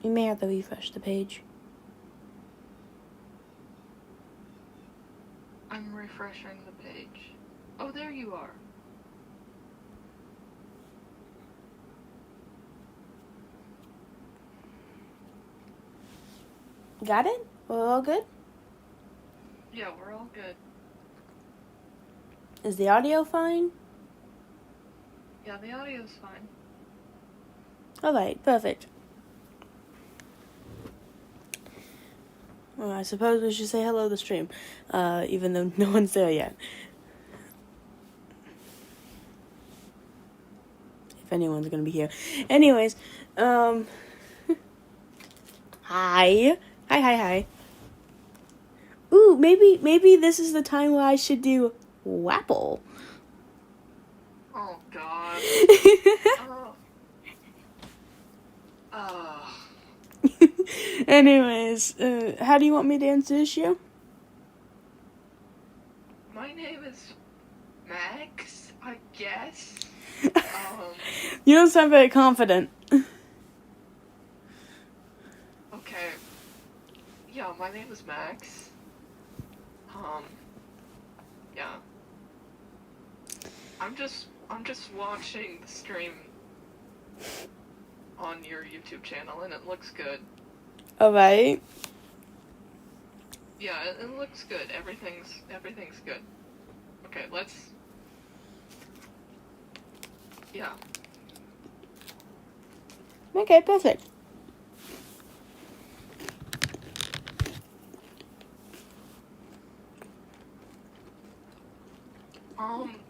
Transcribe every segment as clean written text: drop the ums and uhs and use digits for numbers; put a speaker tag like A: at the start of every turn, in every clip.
A: You may have to refresh the page.
B: I'm refreshing the page. Oh, there you are.
A: Got it? We're all good?
B: Yeah, we're all good.
A: Is the audio fine?
B: Yeah, the audio's fine.
A: Alright, perfect. Well, I suppose we should say hello to the stream, even though no one's there yet. If anyone's gonna be here. Anyways, hi. Hi. Ooh, maybe this is the time where I should do Wapple.
B: Oh, God.
A: Anyways, how do you want me to introduce you?
B: My name is Max, I guess.
A: You don't sound very confident.
B: Okay. Yeah, my name is Max. Yeah. I'm just watching the stream on your YouTube channel, and it looks good.
A: Alright.
B: Yeah, it looks good. Everything's good. Okay, let's... Yeah.
A: Okay, perfect.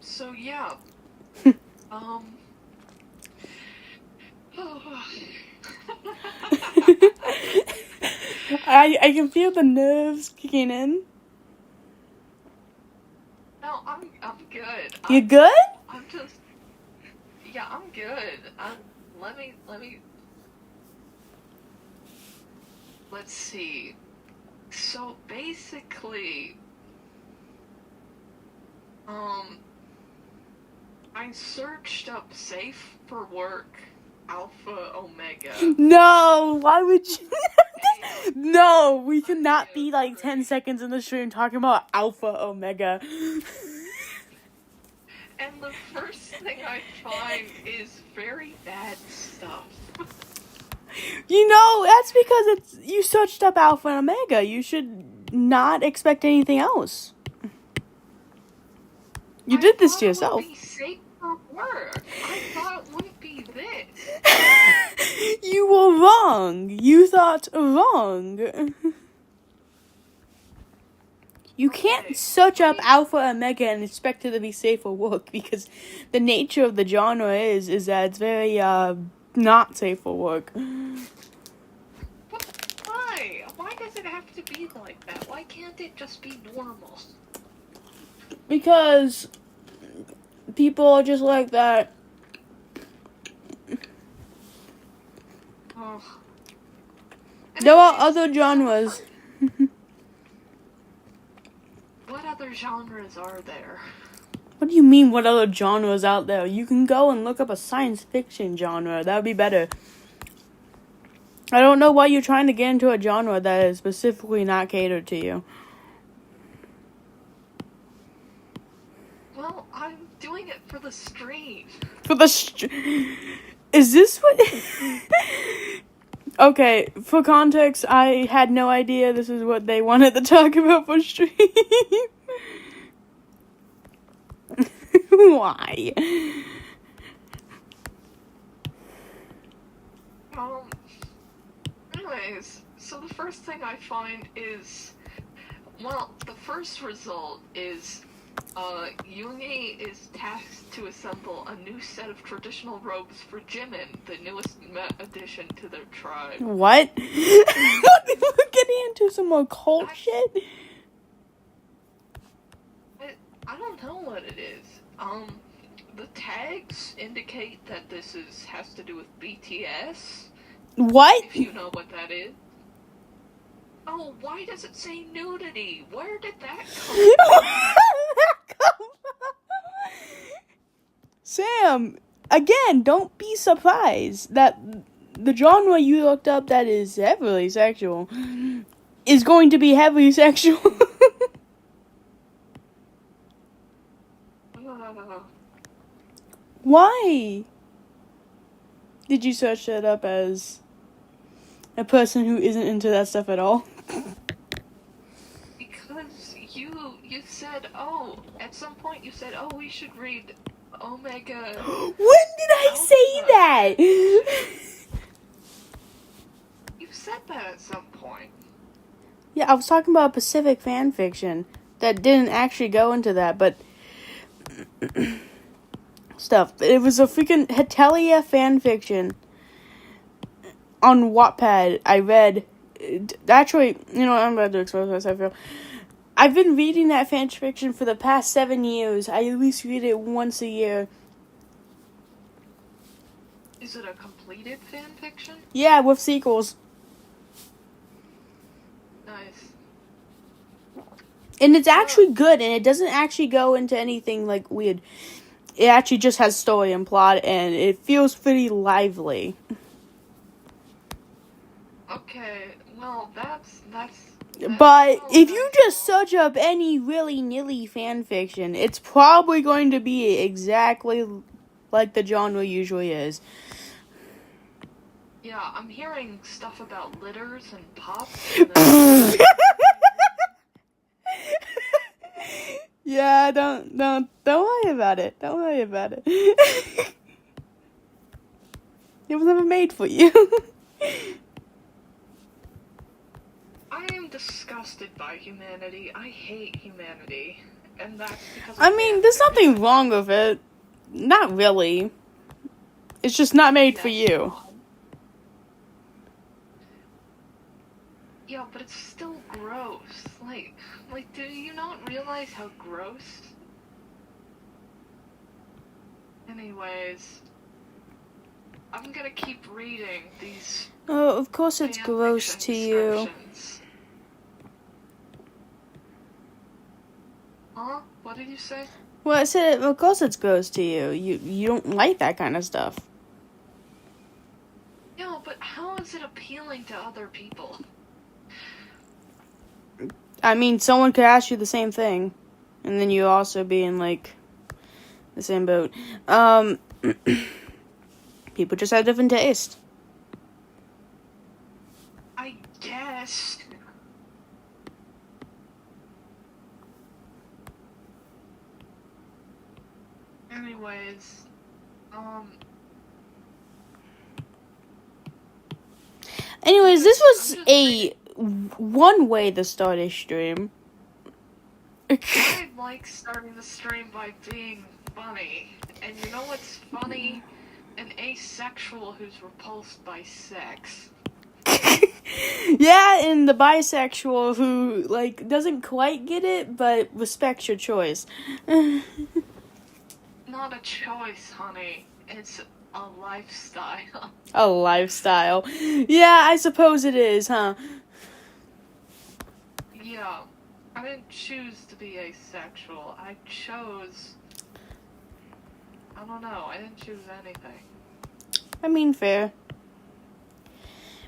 B: So yeah.
A: I can feel the nerves kicking in.
B: No, I'm good.
A: You good?
B: I'm just... Yeah, I'm good. Let me... Let's see. So basically... I searched up safe for work Alpha Omega.
A: No, why would you? No, we cannot be like 10 seconds in the stream talking about Alpha Omega.
B: And the first thing I find is very bad stuff.
A: You know, that's because you searched up Alpha and Omega. You should not expect anything else. You did this to yourself.
B: I thought it would be safe for work. I thought it wouldn't be this.
A: You were wrong. You thought wrong. You can't search up Alpha and Omega and expect it to be safe for work, because the nature of the genre is that it's very not safe for work.
B: But why? Why does it have to be like that? Why can't it just be normal?
A: Because people are just like that.
B: Oh.
A: There are other genres.
B: What other genres are there?
A: What do you mean, what other genres out there? You can go and look up a science fiction genre. That would be better. I don't know why you're trying to get into a genre that is specifically not catered to you.
B: Well, I'm doing it for the stream.
A: Is this what... Okay, for context, I had no idea this is what they wanted to talk about for stream. Why?
B: Anyways, so the first thing I find is... Well, the first result is... Yungi is tasked to assemble a new set of traditional robes for Jimin, the newest MEP addition to their tribe.
A: What? We're getting into some more cult shit?
B: I don't know what it is. The tags indicate that this has to do with BTS.
A: What?
B: If you know what that is. Oh, why does it say nudity? Where did that come from?
A: Sam, again, don't be surprised that the genre you looked up that is heavily sexual is going to be heavily sexual. Why? Did you search that up as a person who isn't into that stuff at all?
B: Because you said, at some point you said, we should read Omega.
A: When did I say that?
B: You said that at some point.
A: Yeah, I was talking about Pacific fan fiction that didn't actually go into that, but stuff. It was a freaking Hatelia fan fiction on Wattpad. I read. Actually, I'm about to expose myself. I've been reading that fan fiction for the past 7 years. I at least read it once a year.
B: Is it a completed fan fiction?
A: Yeah, with sequels.
B: Nice.
A: And it's actually good, and it doesn't actually go into anything, like, weird. It actually just has story and plot, and it feels pretty lively.
B: Okay, well, that's
A: But if you just search up any willy-nilly fan fiction, it's probably going to be exactly like the genre usually is.
B: Yeah, I'm hearing stuff about litters and pups.
A: Yeah, don't worry about it. Don't worry about it. It was never made for you.
B: I am disgusted by humanity. I hate humanity. And that's because
A: there's nothing wrong with it. Not really. It's just not made for you.
B: Yeah, but it's still gross. Like, do you not realize how gross? Anyways, I'm gonna keep reading these.
A: Oh, of course it's gross to you.
B: Huh? What did you say?
A: Well, I said, of course it's gross to you. You don't like that kind of stuff.
B: No, but how is it appealing to other people?
A: Someone could ask you the same thing, and then you also be in, like, the same boat. People just have different taste.
B: I guess. Anyways,
A: this was one way to start a stream.
B: I like starting the stream by being funny. And you know what's funny? An asexual who's repulsed by sex.
A: Yeah, and the bisexual who, like, doesn't quite get it, but respects your choice.
B: Not a choice, honey. It's a lifestyle.
A: A lifestyle. Yeah, I suppose it is, huh?
B: Yeah. I didn't choose to be asexual. I don't know. I didn't choose anything.
A: Fair.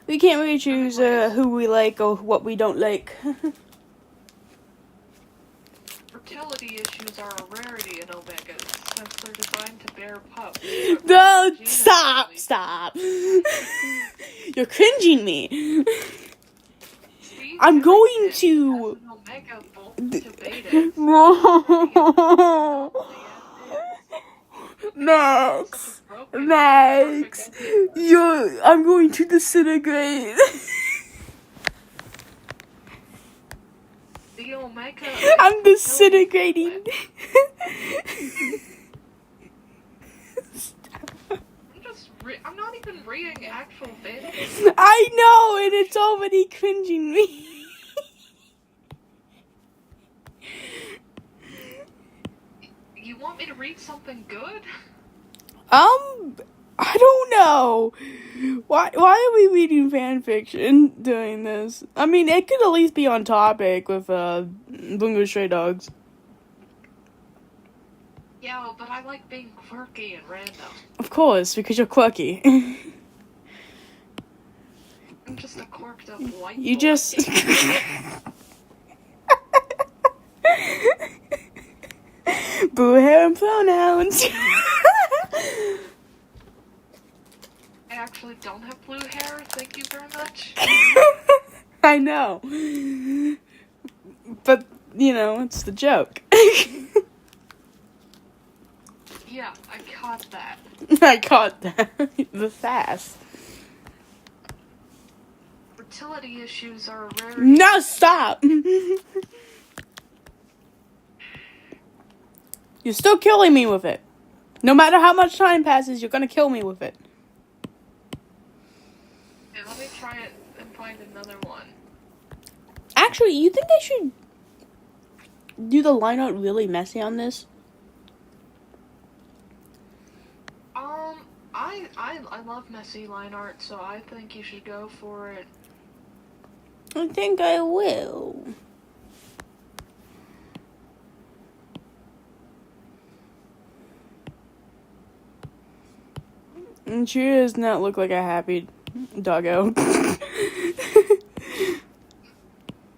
A: We can't really choose who we like or what we don't like.
B: Fertility issues are a rarity in Omega since they're designed to bear pups.
A: No, stop. You're cringing me.
B: See,
A: I'm going to...
B: Omega both debated.
A: No. Max, I'm going to disintegrate.
B: The Omega.
A: I'm disintegrating.
B: I'm not even reading actual things.
A: I know, and it's already cringing me.
B: You want me to read something good?
A: I don't know. Why are we reading fan fiction doing this? It could at least be on topic with Bungou Stray Dogs.
B: Yeah, but I like being quirky and random.
A: Of course, because you're quirky.
B: I'm just a corked up white
A: You
B: boy.
A: just... Boo hair and pronouns.
B: I actually don't have blue hair, thank you very much.
A: I know. But, you know, it's the joke.
B: Yeah, I caught that.
A: I caught that. The sass.
B: Fertility issues are a rarity.
A: No, stop! You're still killing me with it. No matter how much time passes, you're gonna kill me with it.
B: Okay, let me try it and find another one.
A: Actually, you think I should do the line art really messy on this?
B: I love messy line art, so I think you should go for it.
A: I think I will. And she does not look like a happy doggo.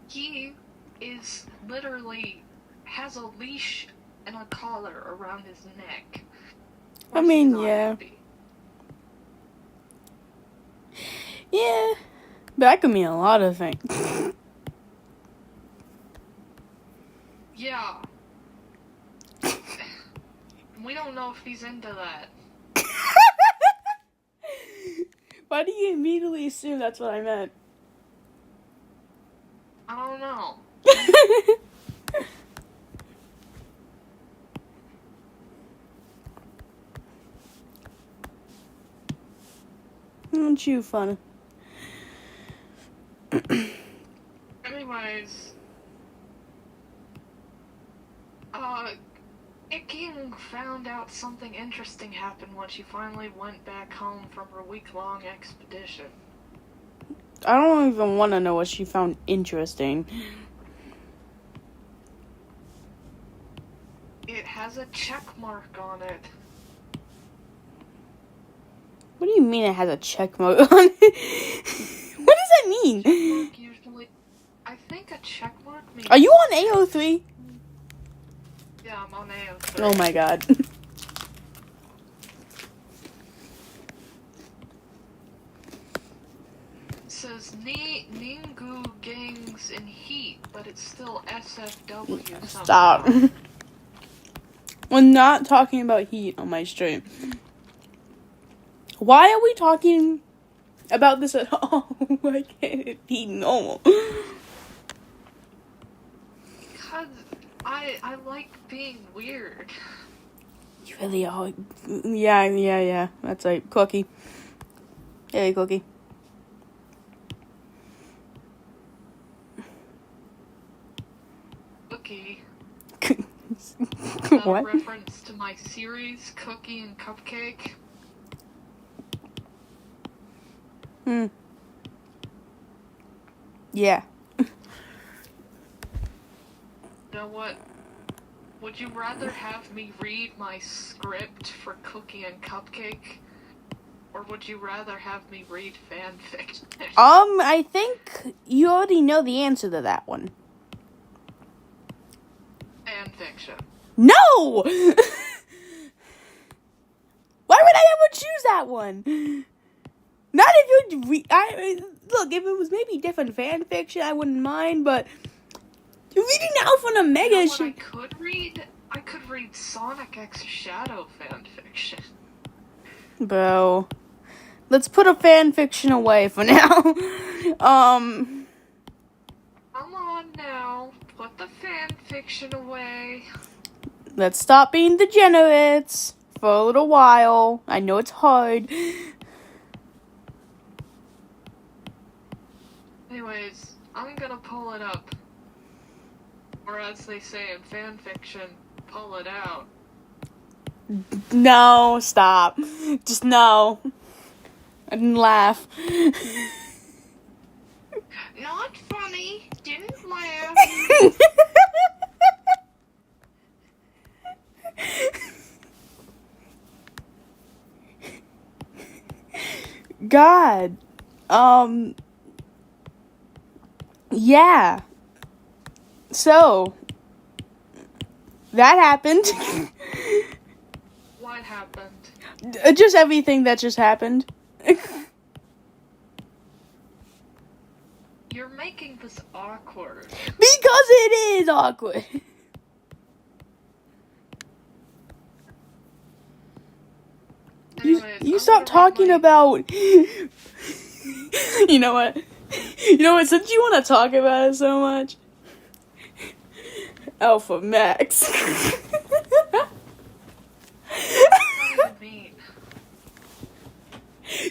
B: He is literally has a leash and a collar around his neck.
A: I mean, yeah.
B: Happy.
A: Yeah. But that could mean a lot of things.
B: Yeah. We don't know if he's into that.
A: Why do you immediately assume that's what I meant?
B: I don't know.
A: Aren't you fun?
B: Anyways, King found out something interesting happened when she finally went back home from her week-long expedition.
A: I don't even want to know what she found interesting.
B: It has a check mark on it.
A: What do you mean it has a check mark on it? What does that mean?
B: Check mark usually, I think a check mark means...
A: Are you on AO3?
B: Yeah, I'm on AO3.
A: Oh my god.
B: It says Ningu gangs in heat, but it's still SFW somehow.
A: Stop. We're not talking about heat on my stream. Why are we talking about this at all? Why can't it be normal?
B: Because I like being weird.
A: You really are. Yeah. That's right. Cookie. Hey, Cookie.
B: Cookie.
A: What?
B: A reference to my series, Cookie and Cupcake.
A: Yeah.
B: You know what? Would you rather have me read my script for Cookie and Cupcake? Or would you rather have me read fanfiction?
A: I think you already know the answer to that one.
B: Fanfiction.
A: No! Why would I ever choose that one? Not if you look, if it was maybe different fan fiction, I wouldn't mind, but you're reading Alpha and Omega.
B: You know what I could read? I could read Sonic X Shadow fanfiction.
A: Bro, let's put a fan fiction away for now.
B: Come on now, put the fanfiction away.
A: Let's stop being degenerates for a little while. I know it's hard.
B: Anyways, I'm gonna pull it up. Or as they say in fanfiction, pull it out.
A: No, stop. Just no. I didn't laugh.
B: Not funny. Didn't laugh.
A: God. Yeah. So, that happened.
B: What happened?
A: Just everything that just happened.
B: You're making this awkward.
A: Because it is awkward.
B: Anyways,
A: You
B: I'm
A: stop
B: gonna
A: talking
B: read
A: about... You know what? Since you want to talk about it so much... Alpha Max.
B: What do you mean?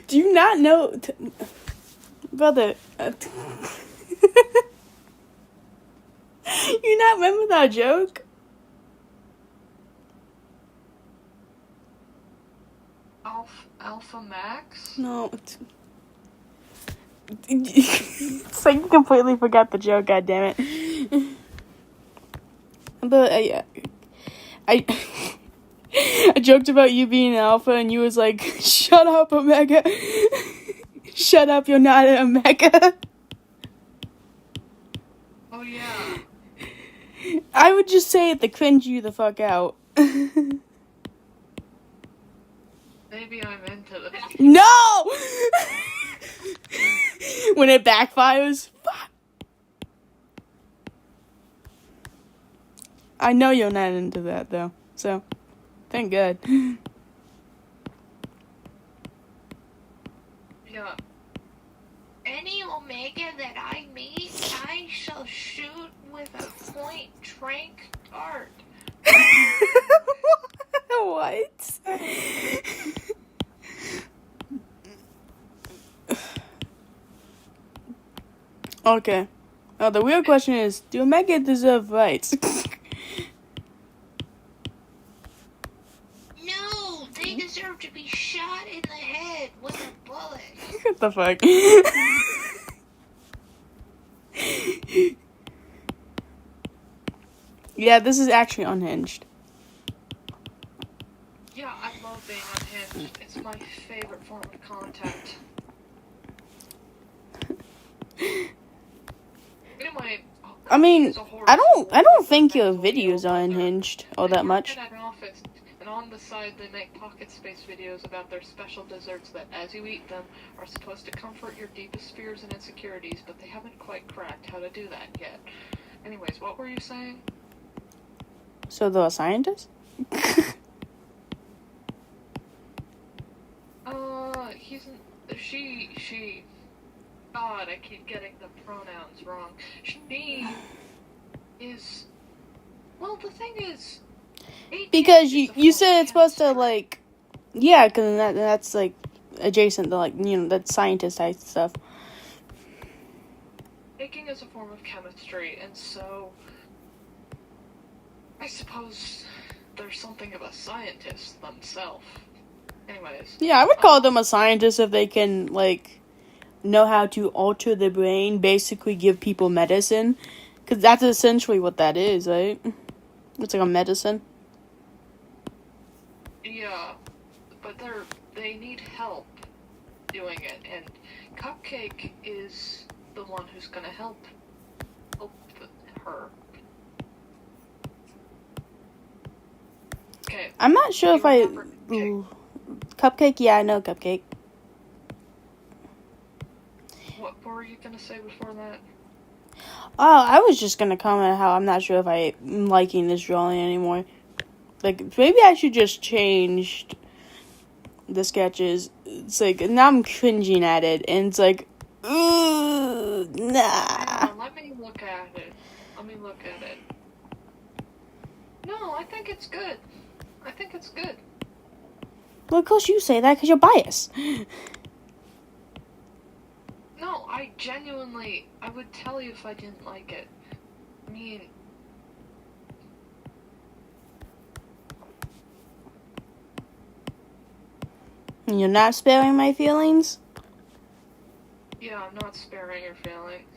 A: Do you not know... Brother... You not remember that joke?
B: Alpha Max?
A: No. It's like you completely forgot the joke, goddammit. But I joked about you being an alpha and you was like, shut up, Omega. Shut up, you're not an Omega.
B: Oh yeah.
A: I would just say it to cringe you the fuck out.
B: Maybe I'm into this.
A: No! When it backfires, fuck. I know you're not into that though, so thank God.
B: Yeah. Any Omega that I meet, I shall shoot with a point-trank dart.
A: What? Okay. Now the real question is, do Omega deserve rights?
B: No, they deserve to be shot in the head with a bullet.
A: What the fuck? Yeah, this is actually unhinged.
B: Yeah, I love being unhinged. It's my favorite form of content. Anyway,
A: I mean,
B: it's a horror
A: I don't think your
B: story.
A: videos are unhinged all that much.
B: They work in an office, and on the side they make pocket space videos about their special desserts that, as you eat them, are supposed to comfort your deepest fears and insecurities, but they haven't quite cracked how to do that yet. Anyways, what were you saying?
A: So they're a scientist?
B: She. God, I keep getting the pronouns wrong. She is. Well, the thing is.
A: Because you said it's supposed to, like. Yeah, because that's, like, adjacent to, like, that scientist type stuff.
B: Baking is a form of chemistry, and so. I suppose there's something of a scientist themselves. Anyways.
A: Yeah, I would call them a scientist if they can, like, know how to alter the brain, basically give people medicine. Because that's essentially what that is, right? It's like a medicine.
B: Yeah, but they need help doing it, and Cupcake is the one who's gonna help her. Okay.
A: I'm not sure if I...
B: remember
A: Cupcake? Yeah, I know Cupcake.
B: What were you gonna say before that?
A: Oh, I was just gonna comment how I'm not sure if I'm liking this drawing anymore. Like, maybe I should just change the sketches. It's like, now I'm cringing at it, and it's like, ooh, nah.
B: Let me look at it. No, I think it's good.
A: Well, of course you say that because you're biased.
B: No, I would tell you if I didn't like it. I mean...
A: You're not sparing my feelings?
B: Yeah, I'm not sparing your feelings.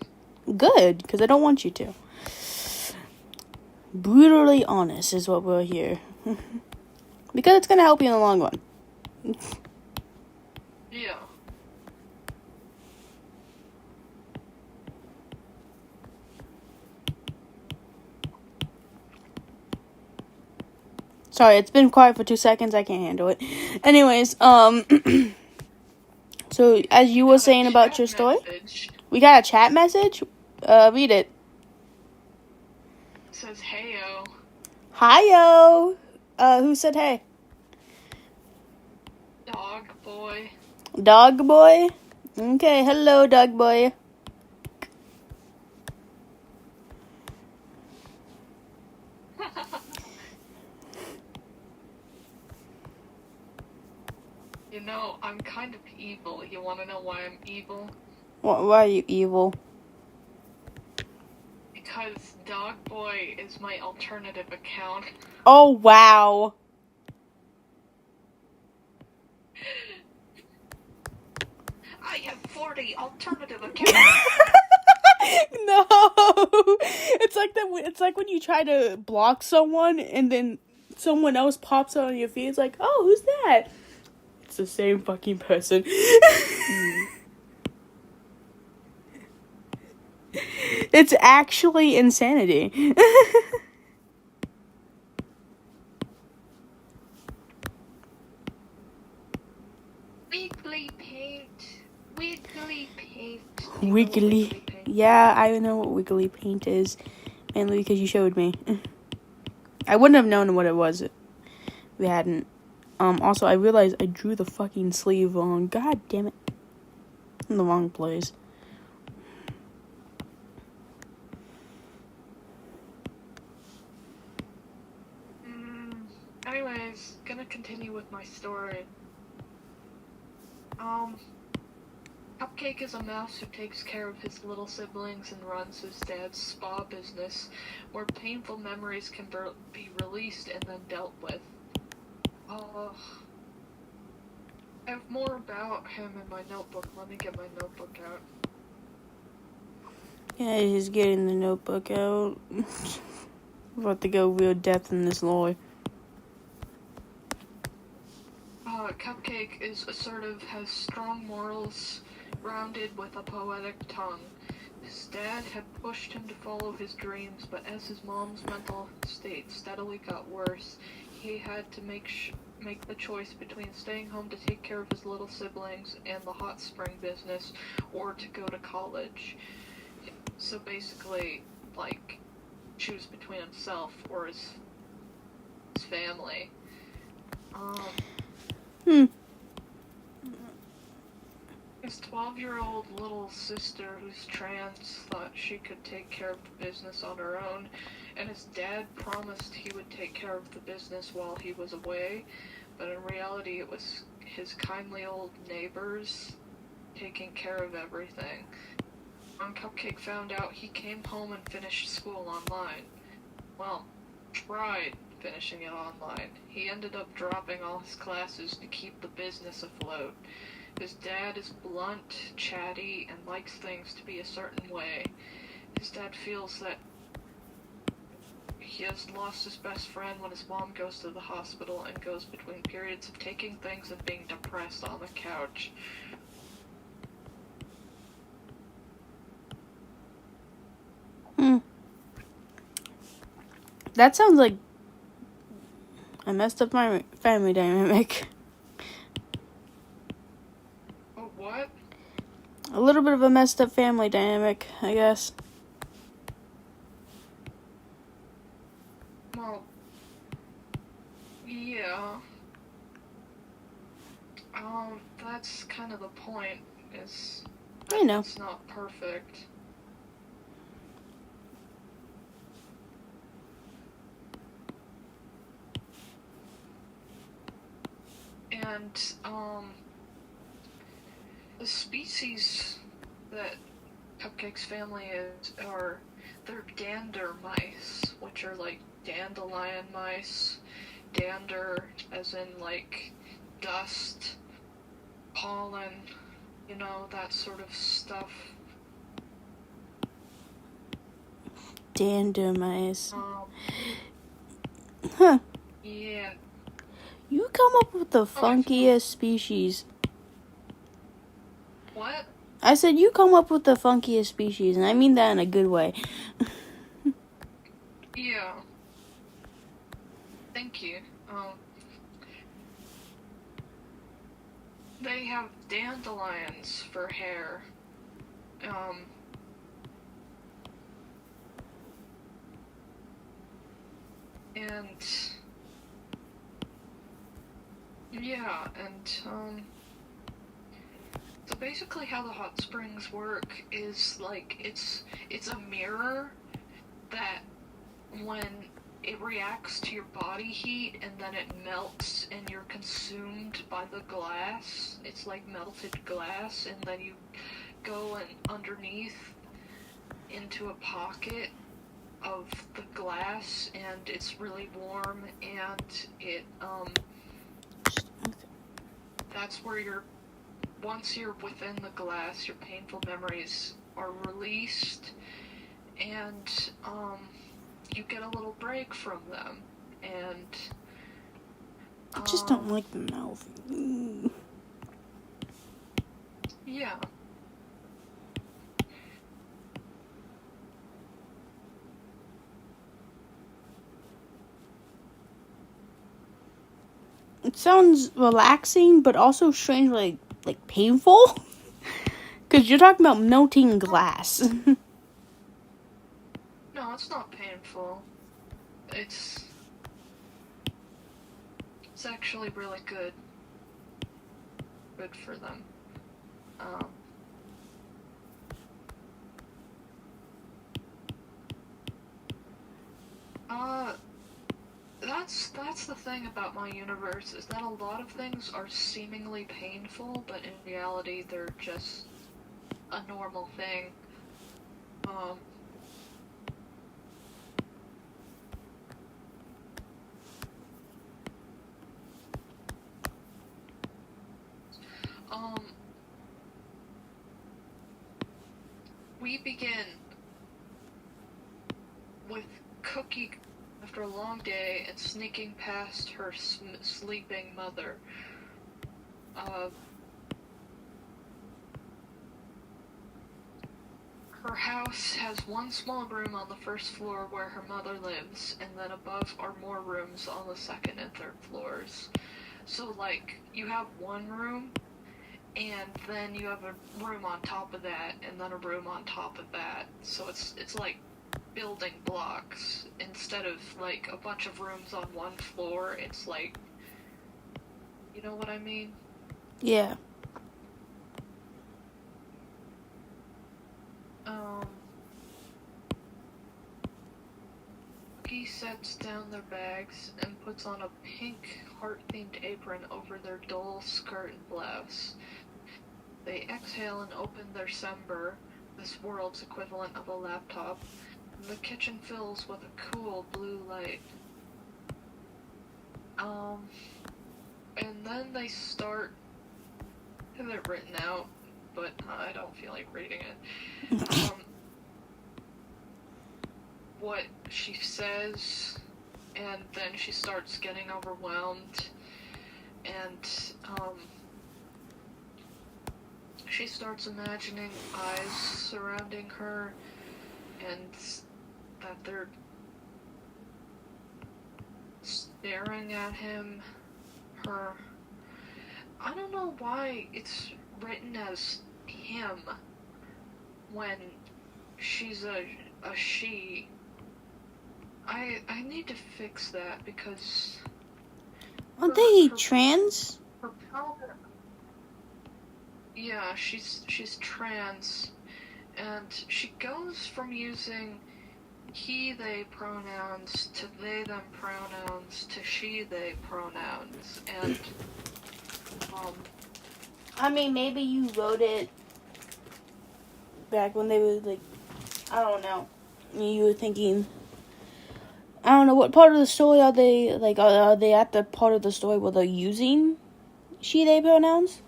A: Good, because I don't want you to. Brutally honest is what we're here. Because it's going to help you in the long run.
B: Yeah.
A: Sorry, it's been quiet for 2 seconds. I can't handle it. Anyways, so as you were saying about your story, we got a chat message. Read it.
B: It says, "Heyo."
A: Hiyo. Who said hey?
B: Dog boy.
A: Dog boy? Okay, hello, dog boy.
B: You know, I'm kind of evil. You want to know why I'm evil?
A: Why are you evil?
B: Because Dog Boy is my alternative account.
A: Oh, wow.
B: I have 40 alternative accounts.
A: No. It's like that. It's like when you try to block someone and then someone else pops out on your feed. It's like, oh, who's that? It's the same fucking person. It's actually insanity.
B: Wiggly paint. Wiggly paint.
A: Wiggly. Yeah, I know what wiggly paint is. Mainly because you showed me. I wouldn't have known what it was if we hadn't. Also, I realized I drew the fucking sleeve wrong. God damn it. In the wrong place.
B: Anyways, gonna continue with my story. Cupcake is a mouse who takes care of his little siblings and runs his dad's spa business, where painful memories can be released and then dealt with. I have more about him in my notebook. Let me get my notebook out.
A: Yeah, he's getting the notebook out. About to go real depth in this lore.
B: Cupcake is assertive, has strong morals, grounded with a poetic tongue. His dad had pushed him to follow his dreams, but as his mom's mental state steadily got worse, he had to make the choice between staying home to take care of his little siblings and the hot spring business, or to go to college. So basically, like, choose between himself or his family. His 12-year-old little sister, who's trans, thought she could take care of the business on her own, and his dad promised he would take care of the business while he was away, but in reality it was his kindly old neighbors taking care of everything. When Cupcake found out, he came home and finished school online. Well, tried finishing it online. He ended up dropping all his classes to keep the business afloat. His dad is blunt, chatty, and likes things to be a certain way. His dad feels that he has lost his best friend when his mom goes to the hospital and goes between periods of taking things and being depressed on the couch.
A: That sounds like I messed up my family dynamic.
B: Oh, what?
A: A little bit of a messed up family dynamic, I guess.
B: Well, yeah. That's kind of the point, is that
A: I know.
B: it's not perfect. And, the species that Cupcake's family they're dander mice, which are like dandelion mice. Dander as in like dust, pollen, you know, that sort of stuff.
A: Dander mice. Huh.
B: Yeah.
A: You come up with the funkiest species.
B: What?
A: I said you come up with the funkiest species, and I mean that in a good way.
B: Yeah. thank you. They have dandelions for hair. And yeah, and so basically how the hot springs work is like it's a mirror that when it reacts to your body heat and then it melts and you're consumed by the glass. It's like melted glass, and then you go and underneath into a pocket of the glass and it's really warm, and it that's where once you're within the glass, your painful memories are released, and you get a little break from them. And
A: I just don't like the mouth.
B: Yeah.
A: It sounds relaxing, but also strangely like painful. Because you're talking about melting glass.
B: No, it's not painful. It's actually really good. Good for them. That's the thing about my universe, is that a lot of things are seemingly painful, but in reality they're just a normal thing. We begin with Cookie after a long day and sneaking past her sleeping mother. Her house has one small room on the first floor where her mother lives, and then above are more rooms on the second and third floors. So, like, you have one room, and then you have a room on top of that, and then a room on top of that. So it's like building blocks. Instead of, like, a bunch of rooms on one floor, it's like... You know what I mean?
A: Yeah.
B: He sets down their bags and puts on a pink heart-themed apron over their dull skirt and blouse. They exhale and open their Sember, this world's equivalent of a laptop, and the kitchen fills with a cool blue light. And then they start... I have it written out, but I don't feel like reading it. What she says, and then she starts getting overwhelmed, and she starts imagining eyes surrounding her, and that they're staring at him. I don't know why it's written as him when she's a she. I need to fix that, because...
A: Aren't they trans?
B: Her powder... Yeah, she's trans, and she goes from using he, they pronouns to they, them pronouns to she, they pronouns, and,
A: I mean, maybe you wrote it back when they were, like, I don't know. You were thinking... I don't know, what part of the story are they, like, are they at the part of the story where they're using she, they pronouns?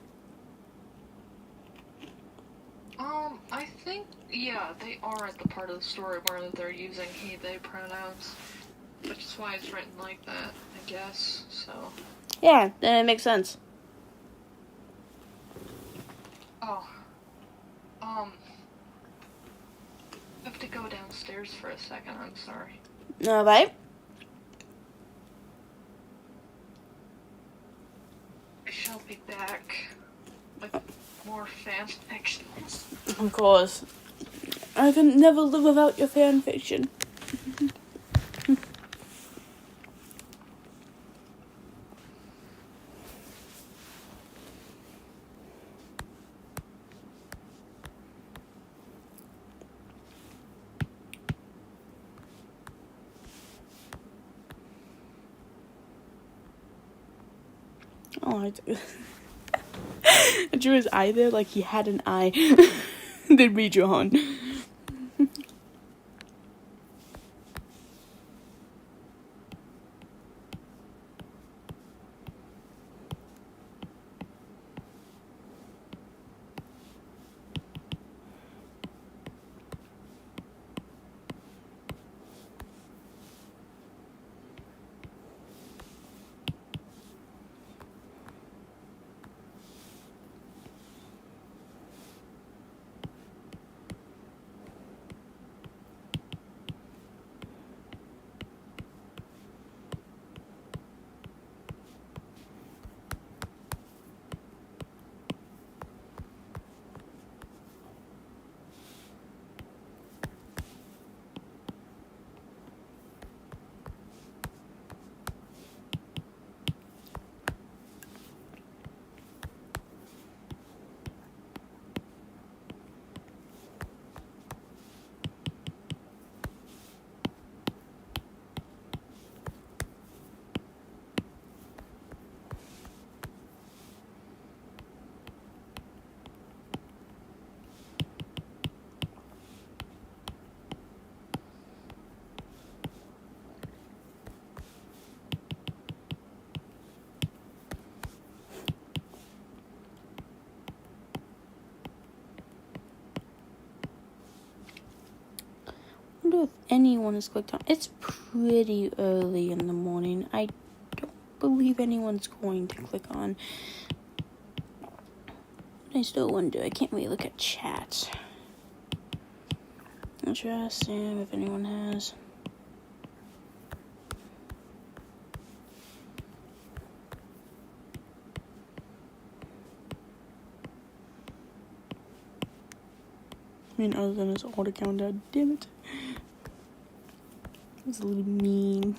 B: I think, yeah, they are at the part of the story where they're using he, they pronouns, which is why it's written like that, I guess, so.
A: Yeah, then it makes sense.
B: Oh. I have to go downstairs for a second, I'm sorry.
A: Alright.
B: I'll be back with more fan fiction.
A: Of course. I can never live without your fan fiction. Oh, I do. I drew his eye there like he had an eye. Then read you on. I wonder if anyone has clicked on. It's pretty early in the morning. I don't believe anyone's going to click on. I still wonder. I can't really look at chat. Interesting if anyone has. I mean, other than his old account, damn it. It was a little mean.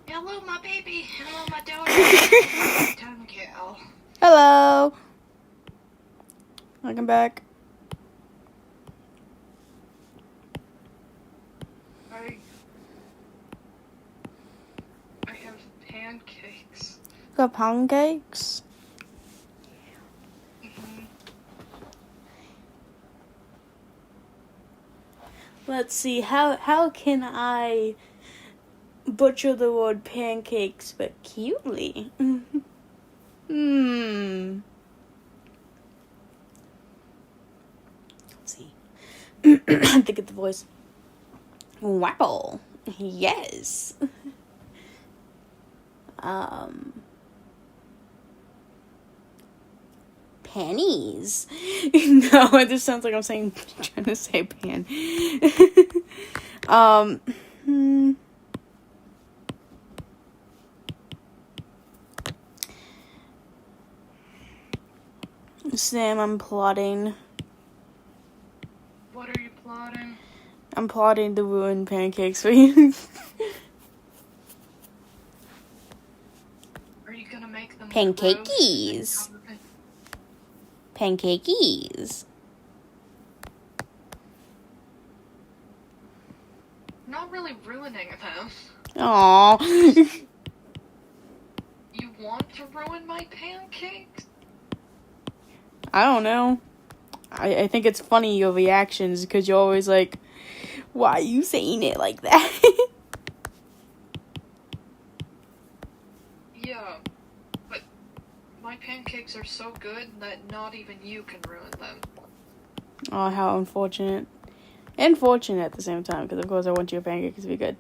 B: Hello, my baby. Hello, my daughter. Tongue cow.
A: Hello. Welcome back.
B: I have pancakes.
A: Got pancakes?
B: Mm-hmm.
A: Let's see. How can I butcher the word pancakes but cutely? Let's see. I think of the voice. Wow. Yes. panties. No, it just sounds like I'm trying to say pan. Sam, I'm plotting.
B: What are you plotting?
A: I'm plotting to ruin pancakes for you.
B: Are you gonna make them
A: Pancakeys. Pancakeys.
B: Not really ruining them.
A: Aww.
B: You want to ruin my pancakes?
A: I don't know. I think it's funny, your reactions, because you're always like, why are you saying it like that?
B: Yeah, but my pancakes are so good that not even you can ruin them.
A: Oh, how unfortunate. And fortunate at the same time, because of course I want your pancakes to be good.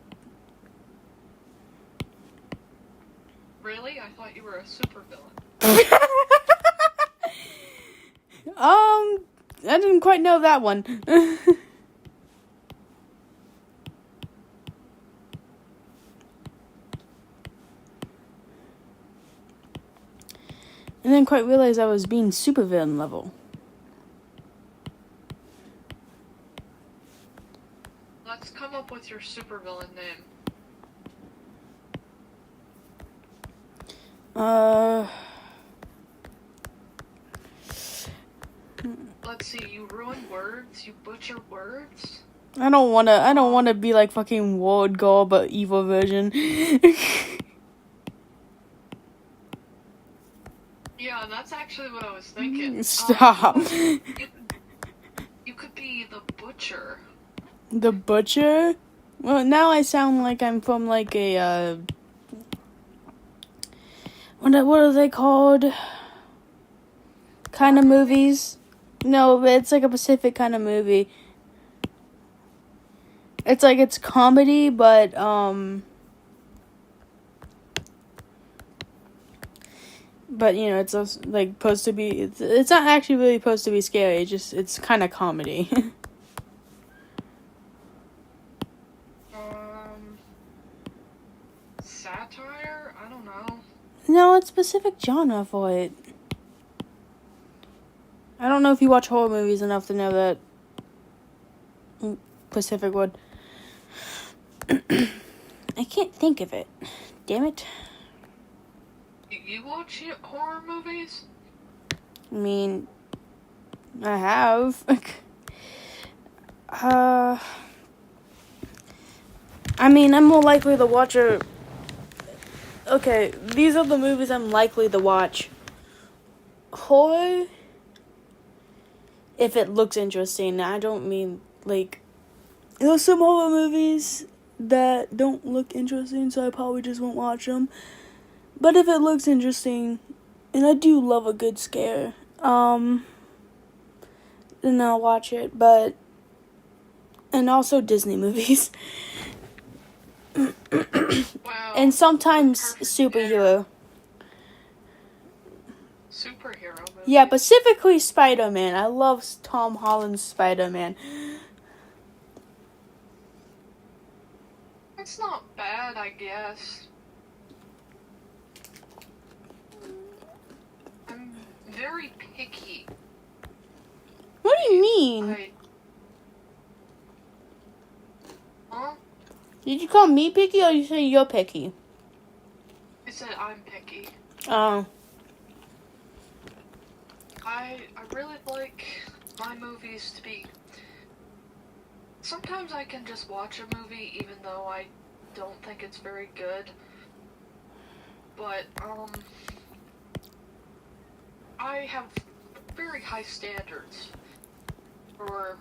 B: Really? I thought you were a supervillain.
A: I didn't quite know that one. And then quite realized I was being supervillain level.
B: Let's come up with your supervillain name. Let's see, you ruin words, you butcher words.
A: I don't wanna be like fucking World Girl, but evil version.
B: Yeah, that's actually what I was thinking.
A: Stop.
B: You could be the butcher.
A: The butcher? Well, now I sound like I'm from like a what are they called? Kind of movies. No, it's like a Pacific kind of movie. It's like it's comedy, but you know, it's also, like supposed to be. It's not actually really supposed to be scary. It's kind of comedy.
B: Satire? I don't know.
A: No, it's specific genre for it. I don't know if you watch horror movies enough to know that Pacific would. I can't think of it. Damn it.
B: You watch horror movies?
A: I mean, I have. I mean, I'm more likely to watch Okay, these are the movies I'm likely to watch. Horror, if it looks interesting. I don't mean, like, there's some horror movies that don't look interesting, so I probably just won't watch them. But if it looks interesting, and I do love a good scare, then I'll watch it. And also Disney movies.
B: Wow.
A: And sometimes superhero.
B: Superhero movies?
A: Yeah, specifically Spider-Man. I love Tom Holland's Spider-Man.
B: It's not bad, I guess. I'm very picky.
A: What do you mean?
B: Huh?
A: Did you call me picky or you say you're picky?
B: I said I'm picky.
A: Oh.
B: I really like my movies to be... Sometimes I can just watch a movie even though I don't think it's very good. But, I have very high standards for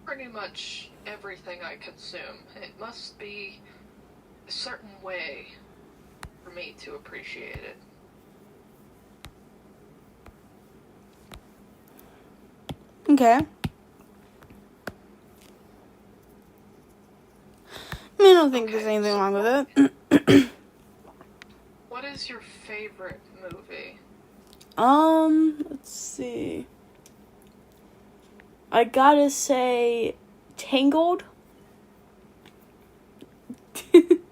B: pretty much everything I consume. It must be a certain way for me to appreciate it.
A: Okay. I mean, I don't think there's anything wrong with it.
B: What is your favorite movie?
A: Let's see. I gotta say, Tangled.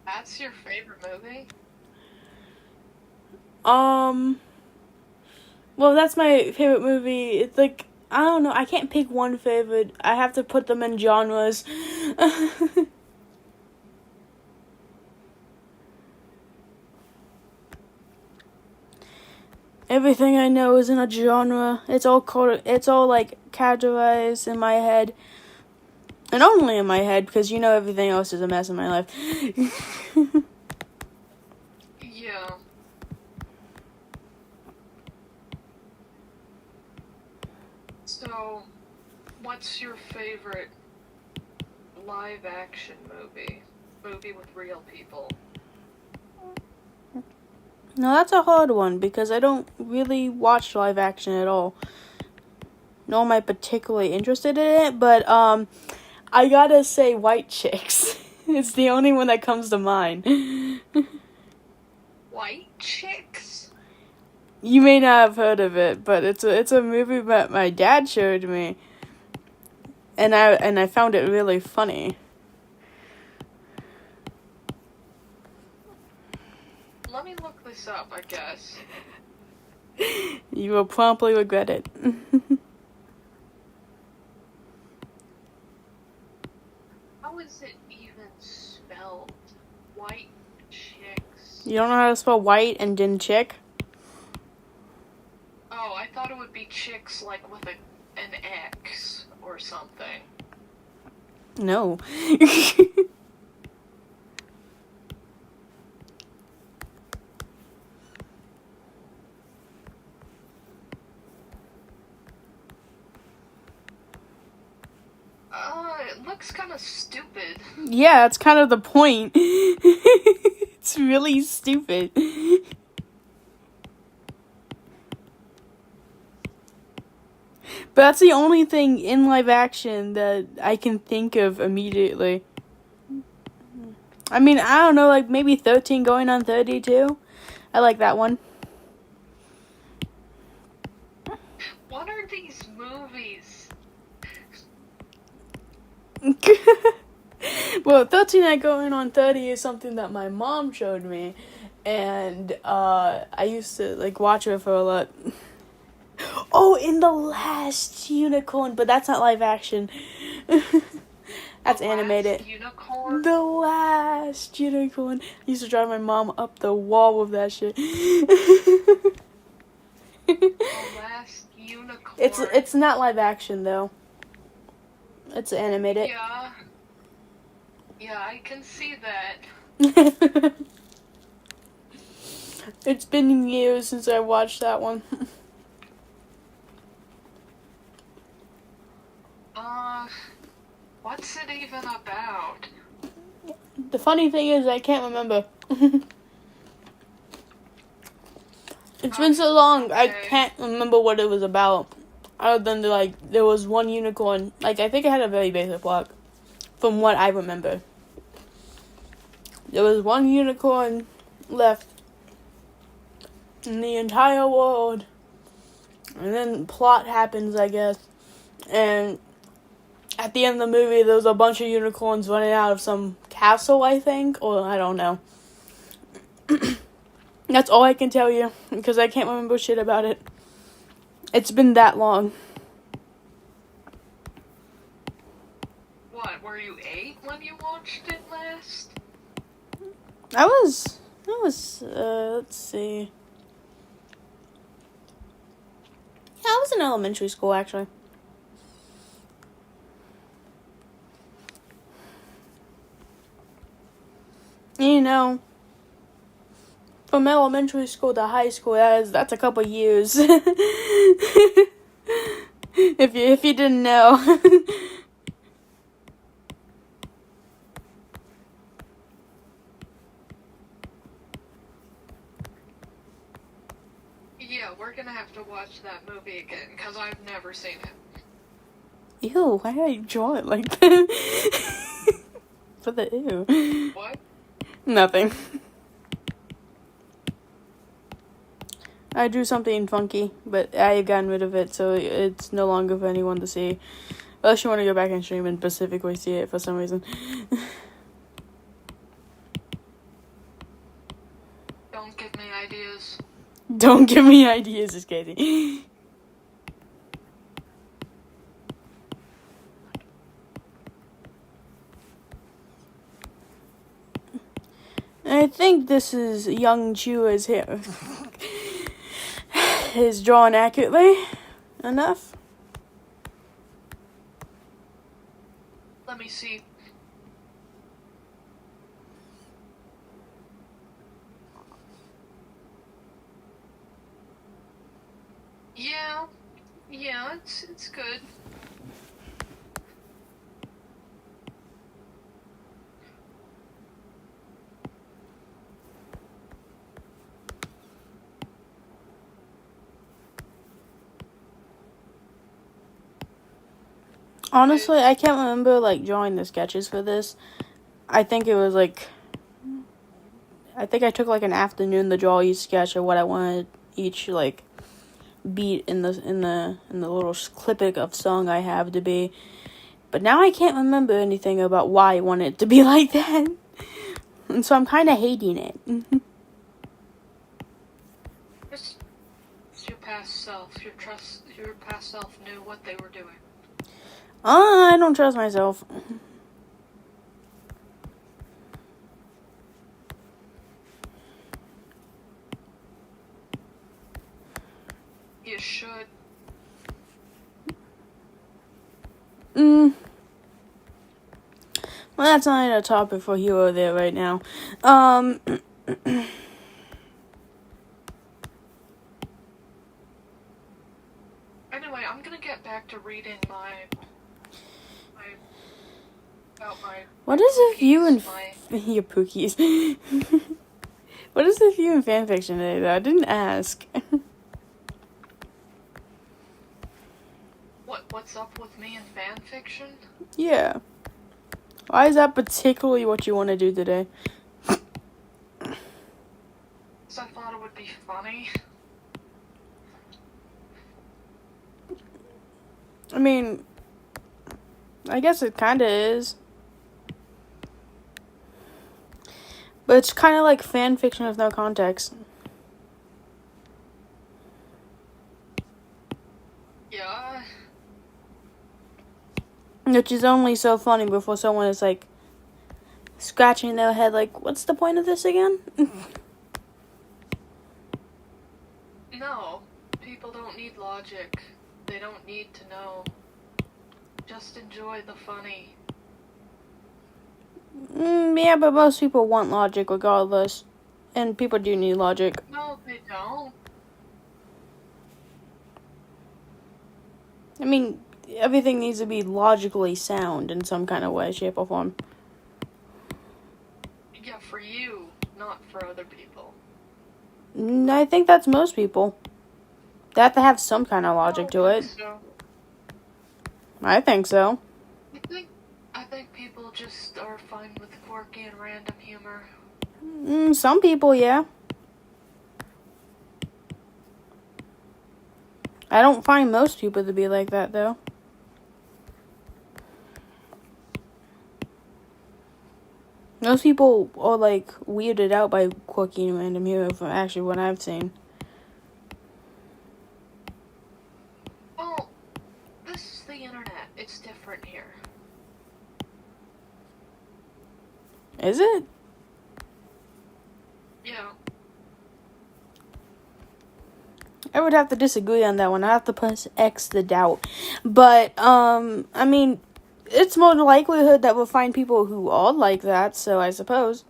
B: That's your favorite movie?
A: Well, that's my favorite movie. It's like, I don't know, I can't pick one favorite. I have to put them in genres. Everything I know is in a genre. It's all like categorized in my head. And only in my head, because everything else is a mess in my life.
B: Yeah. So, what's your favorite live action movie? Movie with real people?
A: No, that's a hard one, because I don't really watch live action at all. Nor am I particularly interested in it, but, I gotta say White Chicks. It's the only one that comes to mind.
B: White Chicks?
A: You may not have heard of it, but it's a movie that my dad showed me. And I found it really funny.
B: Let me look this up, I guess.
A: You will promptly regret it.
B: How is it even spelled? White Chicks?
A: You don't know how to spell white and then chick?
B: Oh, I thought it would be chicks like with an X or something.
A: No.
B: It looks kind of stupid.
A: Yeah, that's kind of the point. It's really stupid. But that's the only thing in live action that I can think of immediately. I mean, I don't know, like maybe 13 going on 32. I like that one.
B: What are these movies?
A: Well, 13 and going on 30 is something that my mom showed me. And I used to like watch it for a lot. Oh, in The Last Unicorn, but that's not live action. That's animated.
B: Unicorn?
A: The Last Unicorn. I used to drive my mom up the wall with that shit.
B: The Last Unicorn.
A: It's not live action though. It's animated.
B: Yeah. Yeah, I can see that.
A: It's been years since I watched that one.
B: What's it even about?
A: The funny thing is, I can't remember. It's been so long, I can't remember what it was about. Other than, there was one unicorn. I think it had a very basic plot. From what I remember. There was one unicorn left in the entire world. And then plot happens, I guess. And at the end of the movie, there was a bunch of unicorns running out of some castle, I think. Or I don't know. That's all I can tell you. Because I can't remember shit about it. It's been that long.
B: What, were you 8 when you watched it last?
A: I was, let's see. Yeah, I was in elementary school, actually. From elementary school to high school, that's a couple years. If you didn't know.
B: Yeah, we're gonna have to watch that movie again, because I've never seen it.
A: Ew, why did I draw it like that? For the ew.
B: What?
A: Nothing. I drew something funky, but I've gotten rid of it, so it's no longer for anyone to see. Unless you want to go back and stream and specifically see it for some reason.
B: Don't give me ideas.
A: Don't give me ideas, is Katie. I think this is young Chuuya's hair. Is drawn accurately enough.
B: Let me see. Yeah, it's good.
A: Honestly, I can't remember, like, drawing the sketches for this. I think it was, like... I think I took, like, an afternoon to draw each sketch of what I wanted each, like, beat in the little clipping of song I have to be. But now I can't remember anything about why I wanted it to be like that. And so I'm kind of hating it.
B: It's your past self. Your past self knew what they were doing.
A: I don't trust myself.
B: You should.
A: Well, that's not a topic for Hero there right now.
B: Anyway, I'm gonna get back to reading
A: What is if you and your pookies? What is if you and fanfiction today, though? I didn't ask.
B: What's up with me and fanfiction?
A: Yeah. Why is that particularly what you want to do today?
B: Because I thought it would be funny.
A: I mean, I guess it kind of is. But it's kind of like fan fiction with no context.
B: Yeah.
A: Which is only so funny before someone is like scratching their head like, what's the point of this again?
B: No. People don't need logic. They don't need to know. Just enjoy the funny.
A: Yeah, but most people want logic regardless. And people do need logic.
B: No, they don't.
A: I mean, everything needs to be logically sound in some kind of way, shape, or form.
B: Yeah, for you, not for other people.
A: I think that's most people. They have to have some kind of logic to it.
B: So.
A: I think so.
B: I think people just are fine with quirky and random humor.
A: Some people, yeah. I don't find most people to be like that, though. Most people are, like, weirded out by quirky and random humor from actually what I've seen.
B: Well, this is the internet. It's different here.
A: Is it?
B: Yeah.
A: I would have to disagree on that one. I have to press X the doubt. But, I mean, it's more likelihood that we'll find people who are like that, so I suppose.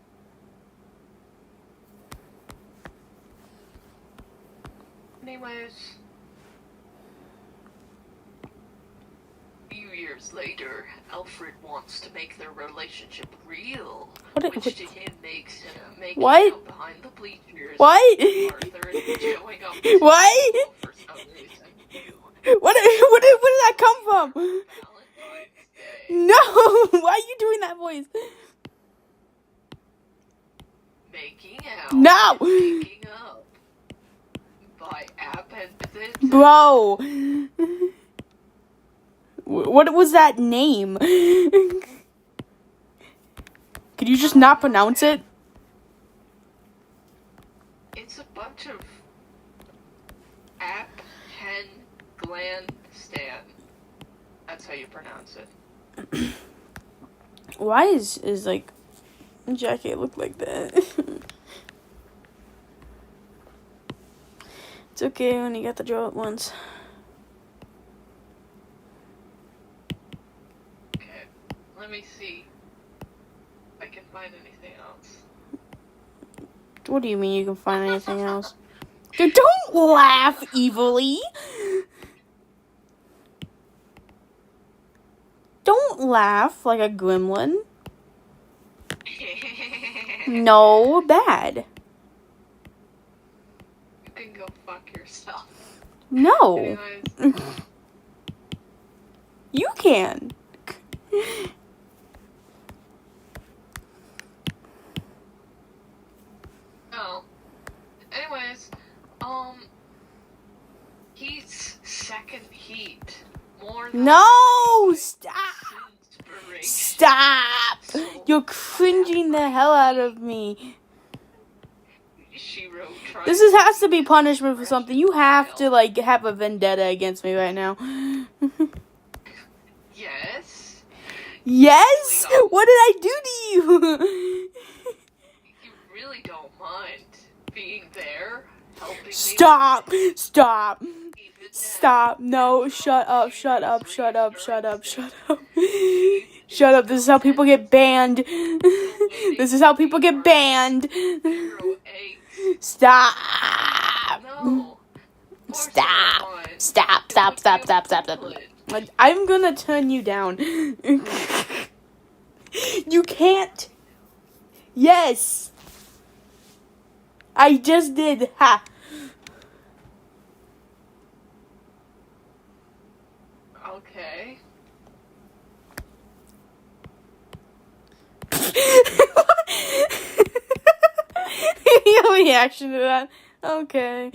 B: Anyways, a few years later, Alfred wants to make their relationship real, which to him makes making out behind the bleachers.
A: What?
B: Arthur is showing up.
A: What?
B: For some reason.
A: Where did that come from?
B: Valentine's Day.
A: No! Why are you doing that voice?
B: Making out.
A: No!
B: Making up. by app and
A: Bro! What was that name? Could you just not pronounce it?
B: It's a bunch of app, hen, gland, stan. That's how you pronounce it.
A: Why is like Jackie look like that? It's okay when you get the draw at once.
B: Okay, let me see if I can find anything else.
A: What do you mean you can find anything else? Dude, don't laugh evilly. Don't laugh like a gremlin. No, bad.
B: You can go fuck yourself.
A: No.
B: Anyways.
A: You can.
B: Oh. Anyways, heat's second heat. More than
A: No! Stop!
B: inspiration.
A: Stop! You're cringing the hell out of me. This has to be punishment for something. You have to, like, have a vendetta against me right now.
B: Yes?
A: Yes? What did I do to you?
B: You really don't mind being there, helping me?
A: Stop! Stop! Stop. No, shut up, shut up, shut up, shut up, shut up. Shut up. This is how people get banned. This is how people get banned. Stop.
B: No.
A: Stop. Stop, stop, stop, stop, stop, stop. I'm gonna turn you down. You can't. Yes. I just did. Ha.
B: Okay.
A: Your reaction to that. Okay.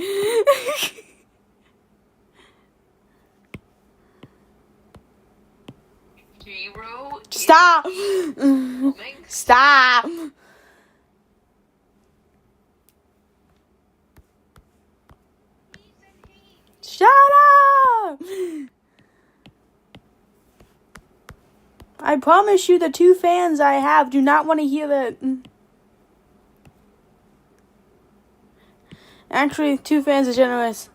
B: Zero.
A: Stop. Stop. Shut up. I promise you the 2 fans I have do not want to hear that. Actually, 2 fans are generous.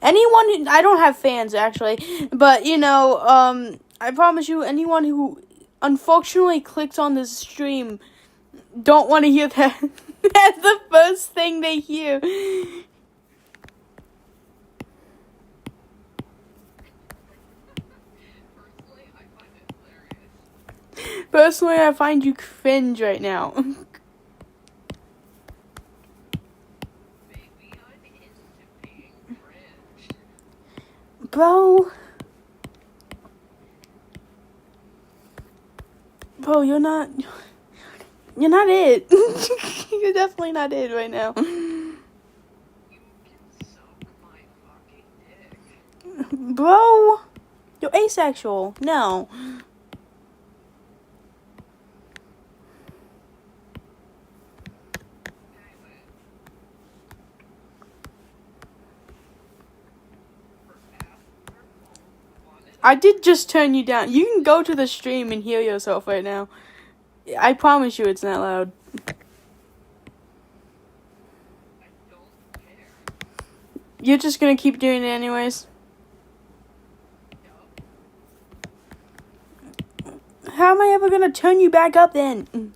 A: Anyone, I don't have fans actually, but you know, I promise you, anyone who unfortunately clicked on this stream don't want to hear that. That's the first thing they hear. Personally, I find you cringe right now.
B: Maybe I'm into being cringe.
A: Bro, you're not it. You're definitely not it right now.
B: You can suck my fucking dick.
A: Bro, you're asexual. No. I did just turn you down. You can go to the stream and hear yourself right now. I promise you it's not loud.
B: I don't care.
A: You're just gonna keep doing it anyways. How am I ever gonna turn you back up then?
B: What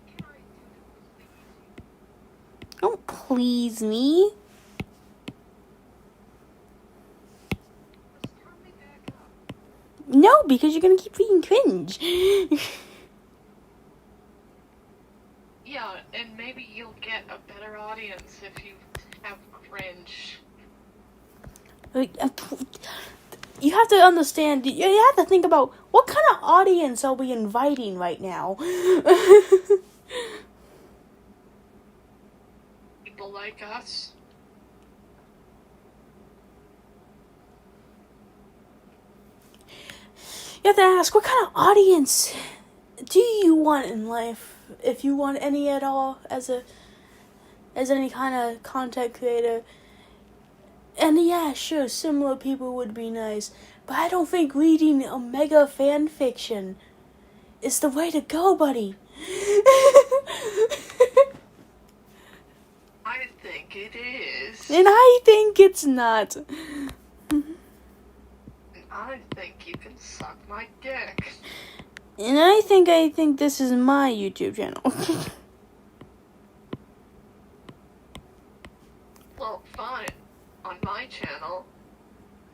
B: can I do to please you?
A: Don't please me.
B: Just turn me back up.
A: No, because you're gonna keep being cringe.
B: Yeah, and maybe you'll get a better audience if you have cringe.
A: You have to understand, you have to think about what kind of audience are we inviting right now?
B: like us?
A: You have to ask, what kind of audience do you want in life? If you want any at all, as any kind of content creator. And yeah, sure, similar people would be nice. But I don't think reading a mega fan fiction is the way to go, buddy.
B: I think it is.
A: And I think it's not.
B: I think you can suck my dick.
A: And I think this is my YouTube channel.
B: Well, fine. On my channel,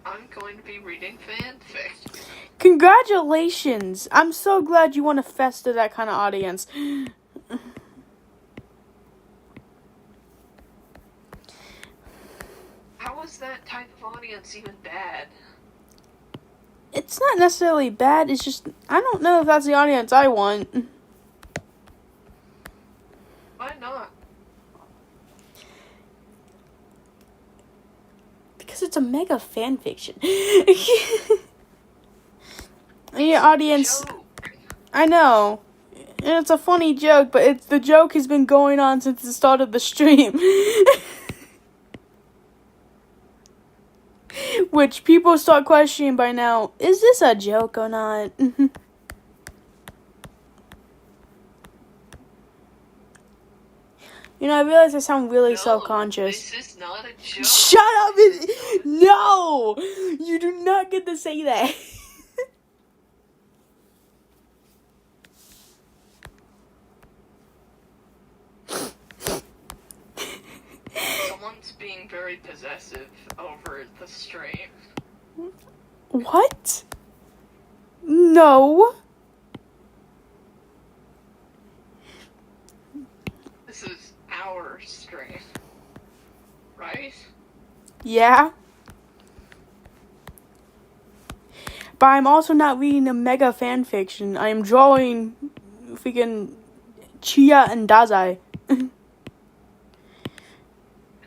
B: I'm going to be reading fanfic.
A: Congratulations! I'm so glad you want to fester that kind of audience.
B: How is that type of audience even bad?
A: It's not necessarily bad, it's just, I don't know if that's the audience I want.
B: Why not?
A: Because it's a mega fan fiction. Your audience,
B: Joke.
A: I know. And it's a funny joke, but the joke has been going on since the start of the stream. Which people start questioning by now, is this a joke or not? You know, I realize I sound really self-conscious.
B: This is not a joke.
A: Shut up! No! You do not get to say that.
B: Someone's being very possessive over the stream.
A: What? No.
B: This is our stream, right?
A: Yeah. But I'm also not reading a mega fan fiction. I am drawing freaking Chuuya and Dazai.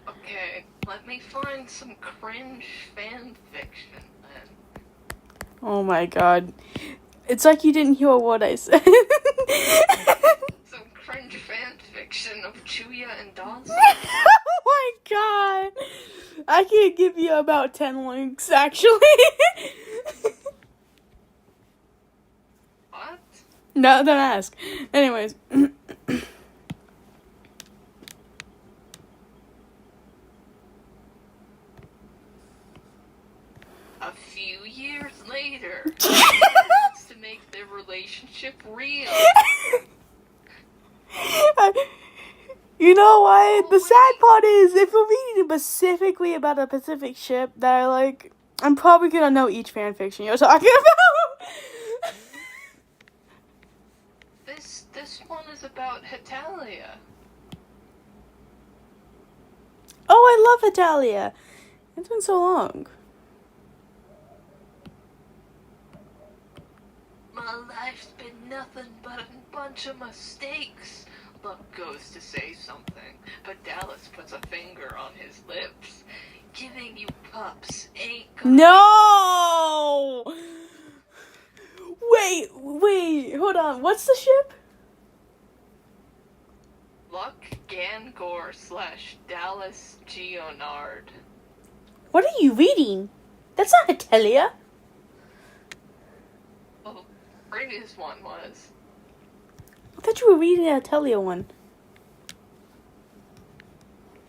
B: Okay, let me find some cringe fan fiction then.
A: Oh my god. It's like you didn't hear what I said.
B: Some cringe fan fiction of Chuuya and Dazai.
A: Oh my god. I can give you about 10 links, actually.
B: What?
A: No, don't ask. Anyways.
B: A few years later, he wants to make their relationship real.
A: You know what? The sad part is, if we're reading specifically about a Pacific ship that I like, I'm probably gonna know each fanfiction you're talking about.
B: This one is about Hetalia.
A: Oh, I love Hetalia. It's been so long.
B: My life's been nothing but a bunch of mistakes. Luck goes to say something, but Dallas puts a finger on his lips. Giving you pups ain't gonna...
A: No! Wait, hold on. What's the ship?
B: Luck Gangor / Dallas Geonard.
A: What are you reading? That's not Hetalia.
B: Well, the previous one was.
A: I thought you were reading the Hetalia one.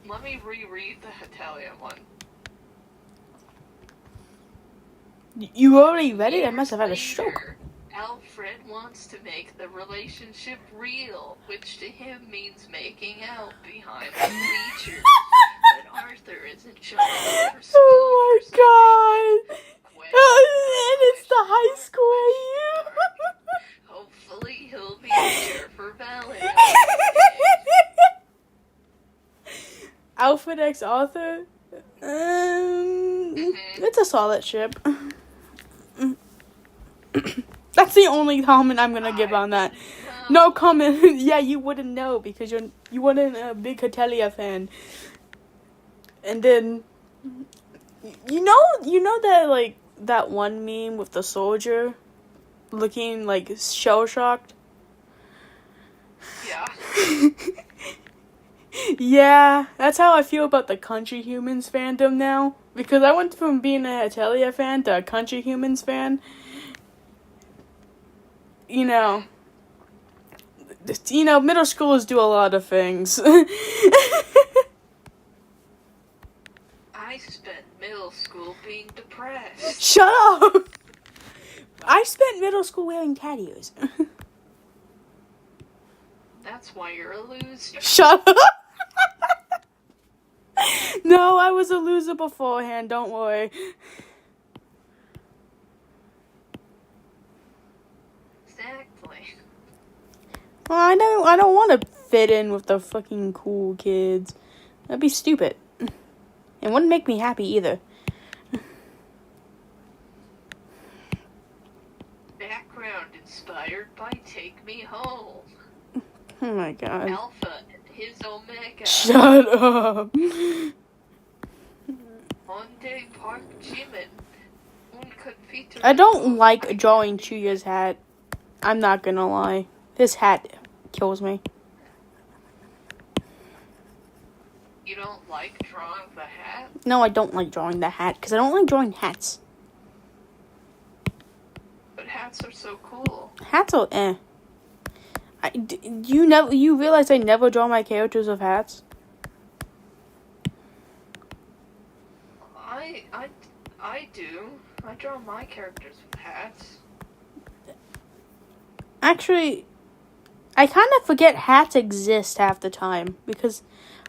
B: Let me reread the Hetalia one.
A: You already read it? I must have had a stroke.
B: Later, Alfred wants to make the relationship real, which to him means making out behind the bleachers. But Arthur isn't showing up for school.
A: Oh my god!
B: Quick,
A: And it's the high school you.
B: hopefully he'll be here for Valentine's.
A: Alfred X Arthur? It's a solid ship. That's the only comment I'm gonna give on that. No comment. Yeah, you wouldn't know because you weren't a big Hatelia fan. And then, you know that like that one meme with the soldier looking like shell shocked.
B: Yeah.
A: Yeah, that's how I feel about the Country Humans fandom now. Because I went from being a Hatelia fan to a Country Humans fan. You know, middle schoolers do a lot of things.
B: I spent middle school being depressed.
A: Shut up! I spent middle school wearing tattoos.
B: That's why you're a loser.
A: Shut up! No, I was a loser beforehand, don't worry.
B: Exactly.
A: Well, I don't want to fit in with the fucking cool kids. That'd be stupid. It wouldn't make me happy either.
B: Background inspired by Take Me Home.
A: Oh my god.
B: Alpha and his Omega.
A: Shut up.
B: Monday Park Jimin.
A: I don't like drawing Chuuya's hat. I'm not gonna lie. This hat kills me.
B: You don't like drawing the hat?
A: No, I don't like drawing the hat because I don't like drawing hats.
B: But hats are so cool.
A: Hats are you realize I never draw my characters with hats?
B: I do. I draw my characters with hats.
A: Actually, I kind of forget hats exist half the time because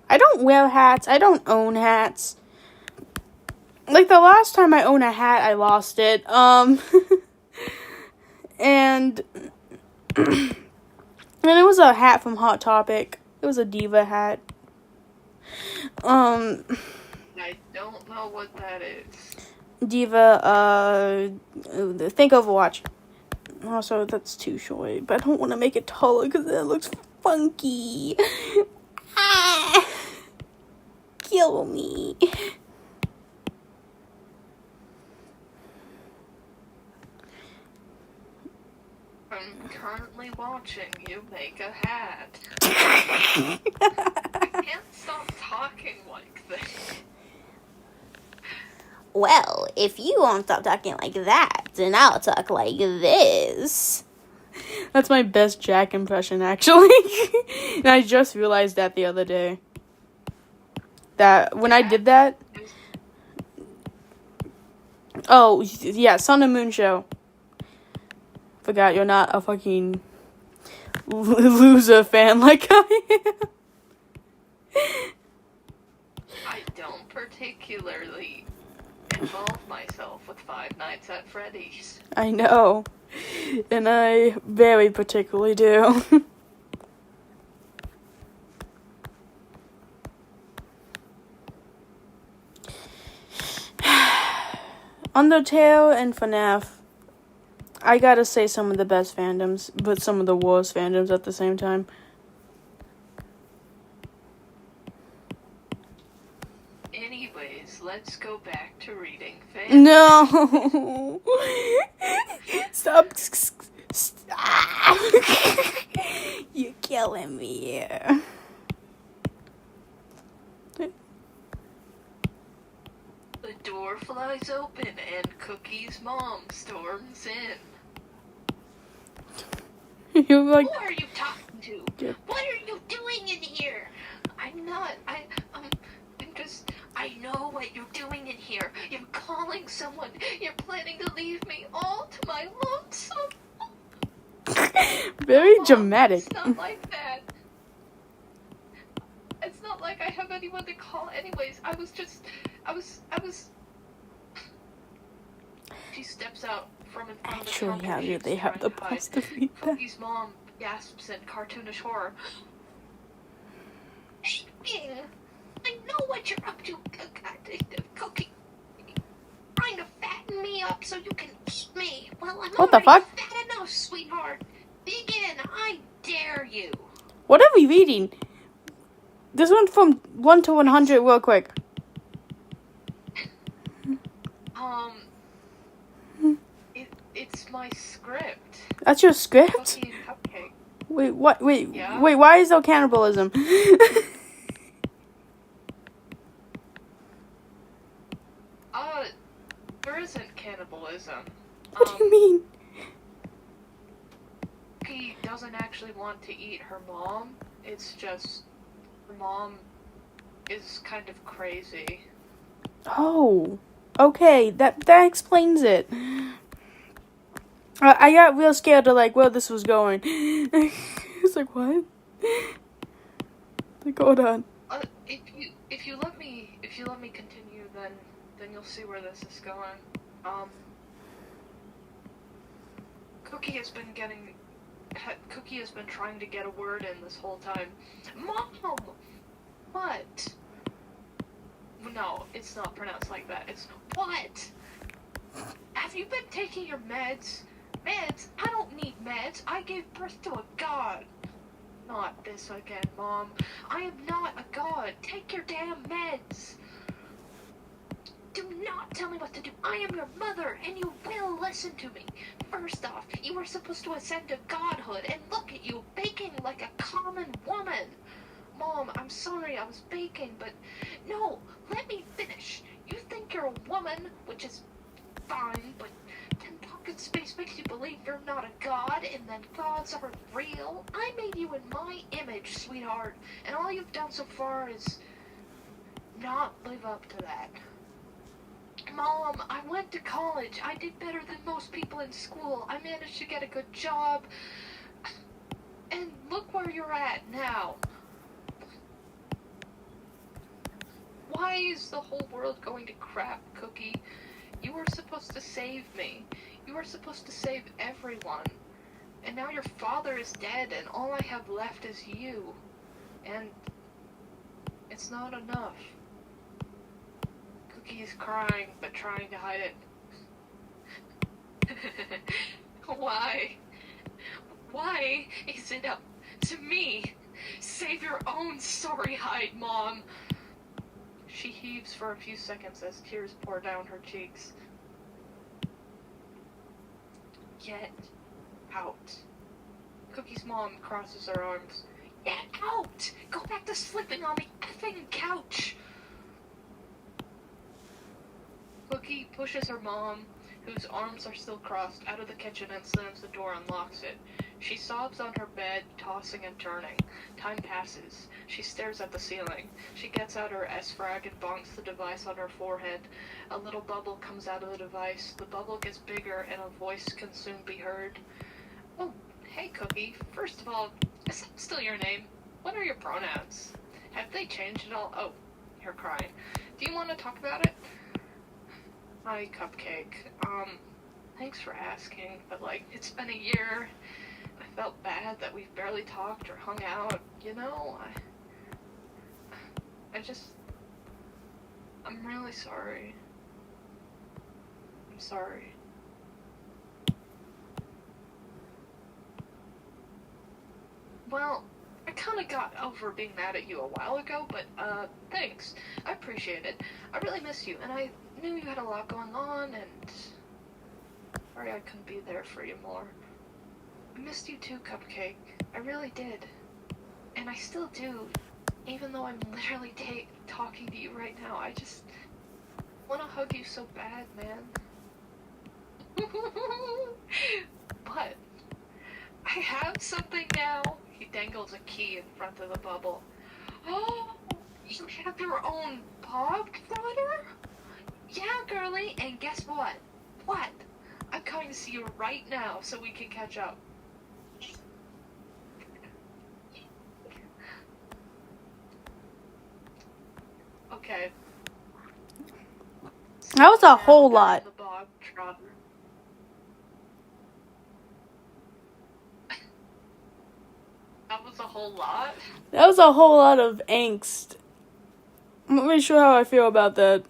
A: I don't wear hats. I don't own hats. Like the last time I owned a hat, I lost it. And it was a hat from Hot Topic. It was a diva hat.
B: I don't know what that is.
A: Diva, think Overwatch. Also, that's too short, but I don't want to make it taller because it looks funky. Ah, kill me.
B: I'm currently watching you make a hat. I can't stop talking like this.
A: Well, if you won't stop talking like that, then I'll talk like this. That's my best Jack impression, actually. And I just realized that the other day. That when I did that... Oh, yeah, Sun and Moon Show. Forgot you're not a fucking loser fan like I am.
B: I don't particularly involve myself with Five Nights at Freddy's.
A: I know. And I very particularly do. Undertale and FNAF. I gotta say some of the best fandoms, but some of the worst fandoms at the same time.
B: Anyways, let's go back to reading fans.
A: No! Stop. You're killing me here.
B: The door flies open and Cookie's mom storms in.
A: You're like...
B: Who are you talking to?
A: Good.
B: What are you doing in here? I'm not. I know what you're doing in here. You're calling someone. You're planning to leave me all to my lonesome.
A: Very
B: Mom,
A: dramatic.
B: It's not like that. It's not like I have anyone to call anyways. I was. She steps out from in front of the
A: Actually,
B: trumpet
A: how do
B: she's
A: they have
B: trying
A: the
B: to hide.
A: balls to read that?
B: Cookie's mom gasps in cartoonish horror. I know what you're up to, Cookie. Trying to fatten me up so you can eat me. Well, I'm
A: What the
B: already
A: fuck?
B: fat enough, sweetheart. Dig in. I dare you?
A: What are we reading? This one from 1 to 100 real quick.
B: It's my script.
A: That's your script?
B: Cookie and cupcake.
A: Wait, what? Wait,
B: Yeah?
A: wait, why is there cannibalism?
B: There isn't cannibalism.
A: What do you mean?
B: Cookie doesn't actually want to eat her mom. It's just her mom is kind of crazy.
A: Oh, okay, that explains it. I got real scared of like where this was going. It's like, what? Like, hold on.
B: If you let me continue, then you'll see where this is going. Cookie has been trying to get a word in this whole time. Mom! What? No, it's not pronounced like that. It's what? Have you been taking your meds? Meds? I don't need meds. I gave birth to a god. Not this again, Mom. I am not a god. Take your damn meds. Do not tell me what to do. I am your mother, and you will listen to me. First off, you were supposed to ascend to godhood, and look at you, baking like a common woman. Mom, I'm sorry I was baking, but no, let me finish. You think you're a woman, which is fine, but 10 pocket space makes you believe you're not a god, and then gods aren't real. I made you in my image, sweetheart, and all you've done so far is not live up to that. Mom, I went to college. I did better than most people in school. I managed to get a good job. And look where you're at now. Why is the whole world going to crap, Cookie? You were supposed to save me. You were supposed to save everyone. And now your father is dead, and all I have left is you. And it's not enough. Cookie is crying, but trying to hide it. Why? Why is it up to me? Save your own sorry hide, Mom. She heaves for a few seconds as tears pour down her cheeks. Get out. Cookie's mom crosses her arms. Get out! Go back to sleeping on the effing couch! Cookie pushes her mom, whose arms are still crossed, out of the kitchen and slams the door and locks it. She sobs on her bed, tossing and turning. Time passes. She stares at the ceiling. She gets out her S-frag and bonks the device on her forehead. A little bubble comes out of the device. The bubble gets bigger and a voice can soon be heard. Oh, hey Cookie. First of all, is that still your name? What are your pronouns? Have they changed at all? Oh, you're crying. Do you want to talk about it? Hi, Cupcake. Thanks for asking, but like, it's been a year. I felt bad that we've barely talked or hung out, you know? I'm really sorry. I'm sorry. Well, I kinda got over being mad at you a while ago, but, thanks. I appreciate it. I really miss you, and I knew you had a lot going on, and sorry I couldn't be there for you more. I missed you too, Cupcake. I really did. And I still do, even though I'm literally talking to you right now. I just want to hug you so bad, man. But I have something now. He dangles a key in front of the bubble. Oh, you have your own pod plotter? Yeah, girly, and guess what? What? I'm coming to see you right now so we can catch up. Okay.
A: That was a whole lot.
B: The bog trotter. That was a whole lot?
A: That was a whole lot of angst. I'm not really sure how I feel about that.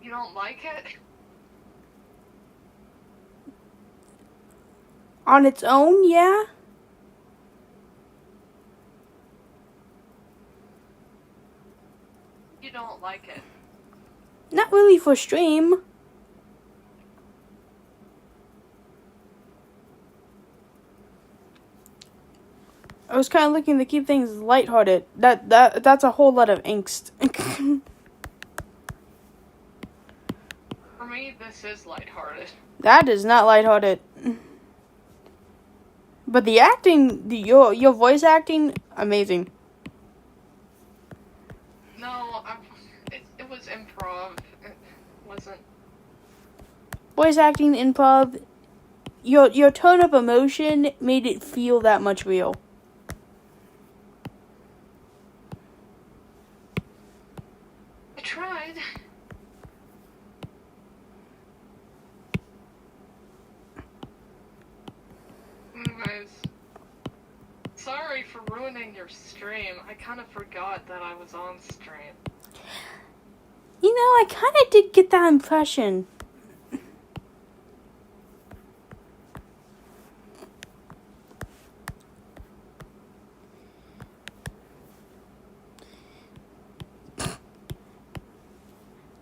B: You don't like it?
A: On its own, yeah.
B: You don't like it.
A: Not really for stream. I was kind of looking to keep things lighthearted. That's a whole lot of angst.
B: For me, this is lighthearted.
A: That is not lighthearted. But the acting, your voice acting, amazing.
B: No, it was improv. It wasn't.
A: Voice acting, improv. Your tone of emotion made it feel that much real.
B: I tried. Anyways, sorry for ruining your stream. I kind of forgot that I was on stream.
A: You know, I kind of did get that impression.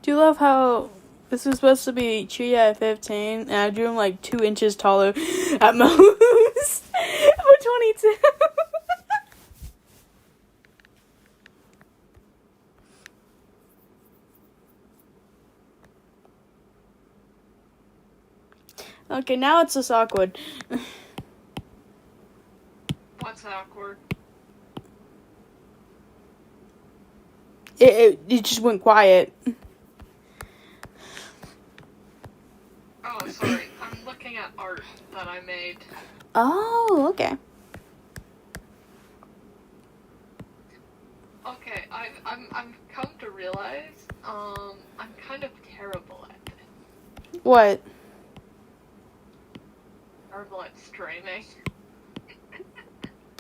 A: Do you love how this is supposed to be Chuuya at 15, and I drew him like 2 inches taller at most for 22? Okay, now it's just awkward.
B: What's awkward?
A: It just went quiet.
B: Oh, sorry. I'm looking at art that I made.
A: Oh, okay.
B: Okay, I'm come to realize, I'm kind of terrible at it.
A: What?
B: Terrible at streaming.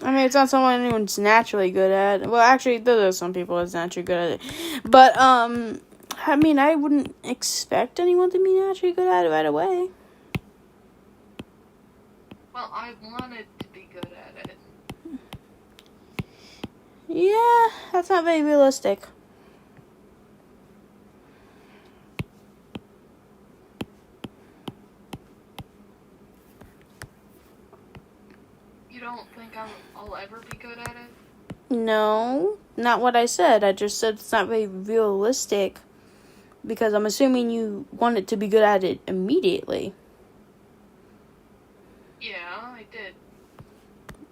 A: I mean, it's not something anyone's naturally good at. Well, actually, there are some people that's naturally good at it. But, I mean, I wouldn't expect anyone to be naturally good at it right away.
B: Well, I wanted to be good at it.
A: Yeah, that's not very realistic.
B: You don't think I'll ever be good at it?
A: No, not what I said. I just said it's not very realistic. Because I'm assuming you want it to be good at it immediately.
B: Yeah, I did.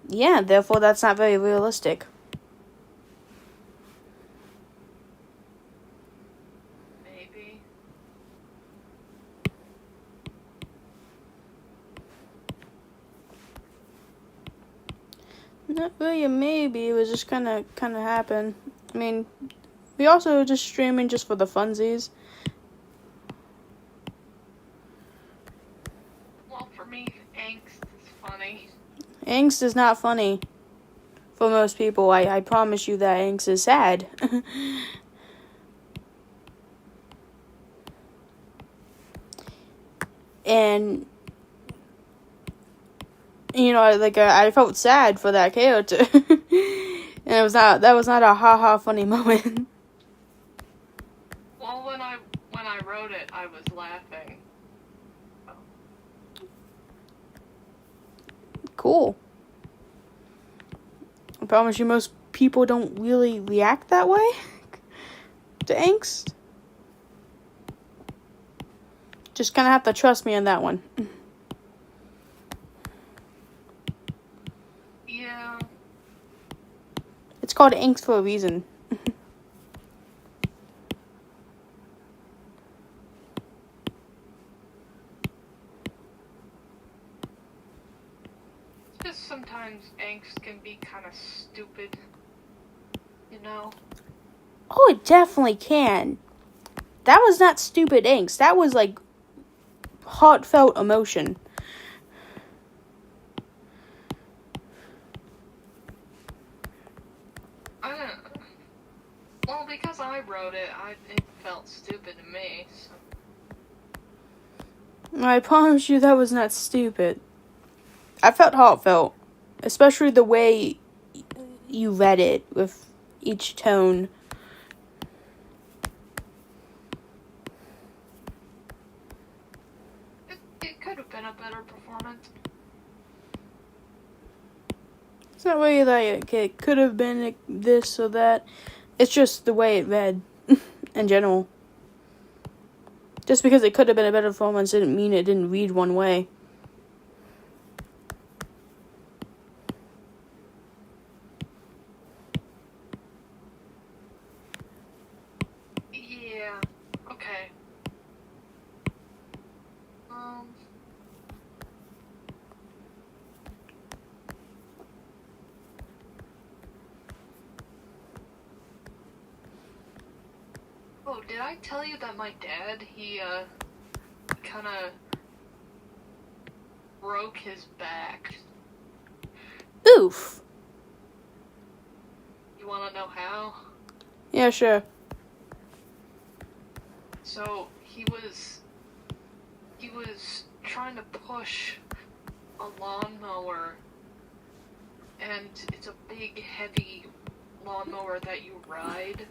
A: Yeah, therefore that's not very realistic.
B: Maybe.
A: Not really a maybe, it was just kind of happened. I mean, we also just streaming just for the funsies.
B: Well, for me, angst is funny.
A: Angst is not funny for most people. I promise you that angst is sad. And you know, like I felt sad for that character, and that was not a ha funny moment.
B: Well, when I wrote it, I was laughing.
A: Cool. I promise you, most people don't really react that way to angst. Just kind of have to trust me on that one.
B: Yeah.
A: It's called angst for a reason.
B: Just sometimes angst can be kind of stupid. You know?
A: Oh, it definitely can. That was not stupid angst. That was like heartfelt emotion.
B: Well, because I wrote it, it felt stupid to me. So.
A: I promise you that was not stupid. I felt how it felt, especially the way you read it with each tone.
B: It could have been a better performance.
A: It's not really like it could have been this or that. It's just the way it read in general. Just because it could have been a better performance didn't mean it didn't read one way.
B: Yeah. Okay. Oh, did I tell you that my dad, he kind of broke his back?
A: Oof.
B: You want to know how?
A: Yeah, sure.
B: So he was trying to push a lawnmower, and it's a big, heavy lawnmower that you ride.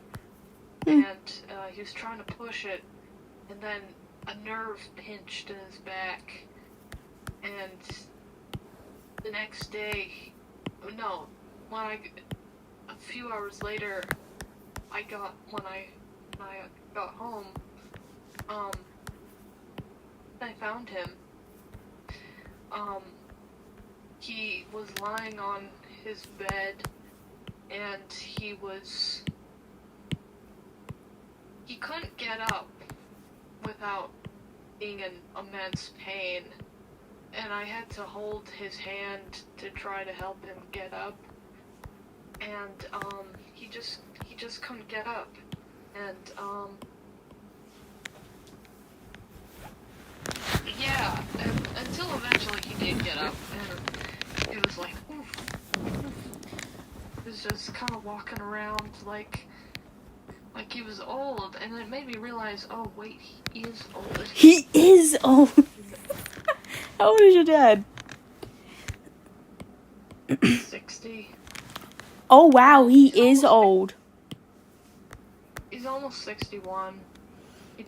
B: And he was trying to push it, and then a nerve pinched in his back. And the next day, a few hours later, when I got home, I found him. He was lying on his bed, and he couldn't get up without being in immense pain, and I had to hold his hand to try to help him get up, and he just couldn't get up, and yeah, until eventually he did get up, and it was like, oof. He was just kind of walking around like he was old, and it made me realize, oh wait, he is old.
A: He is old. How old is your dad?
B: 60.
A: Oh wow, he is old.
B: He's almost 61.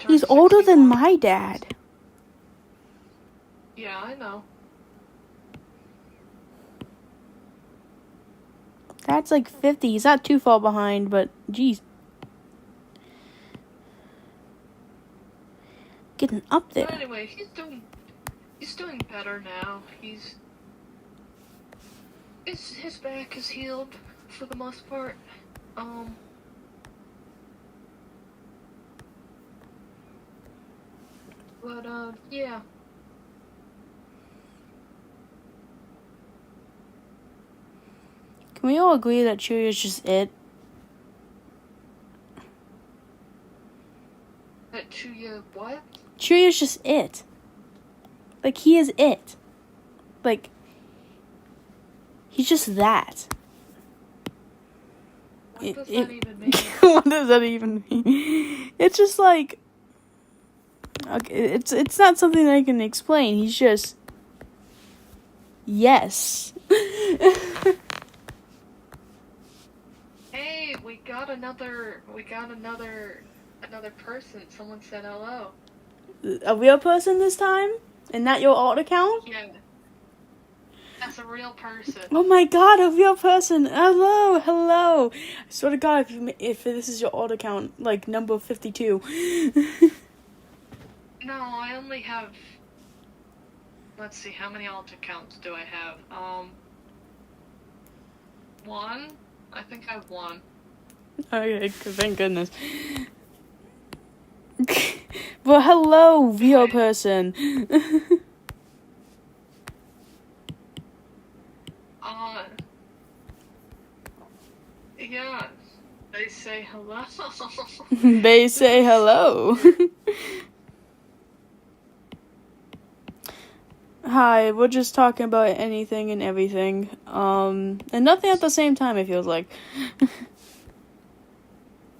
A: He's older than my dad.
B: Yeah, I know.
A: That's like 50. He's not too far behind, but geez. Getting up there.
B: But anyway, he's doing better now. His back is healed for the most part. But yeah.
A: Can we all agree that Chuuya is just it?
B: That Chuuya what?
A: Chuuya is just it. Like, he is it. Like, he's just that.
B: What does that even mean?
A: What does that even mean? It's just like, okay, it's not something that I can explain. He's just, yes.
B: Hey, we got another person. Someone said hello.
A: A real person this time? And not your alt account?
B: Yeah. That's a real person.
A: Oh my god, a real person. Hello. I swear to god, if this is your alt account, like number 52.
B: No, I only have, let's see, how many alt accounts do I have? One? I think I have one.
A: Okay, thank goodness. Well, hello, real person.
B: Yeah, they say hello.
A: They say hello. Hi, we're just talking about anything and everything. And nothing at the same time, it feels like.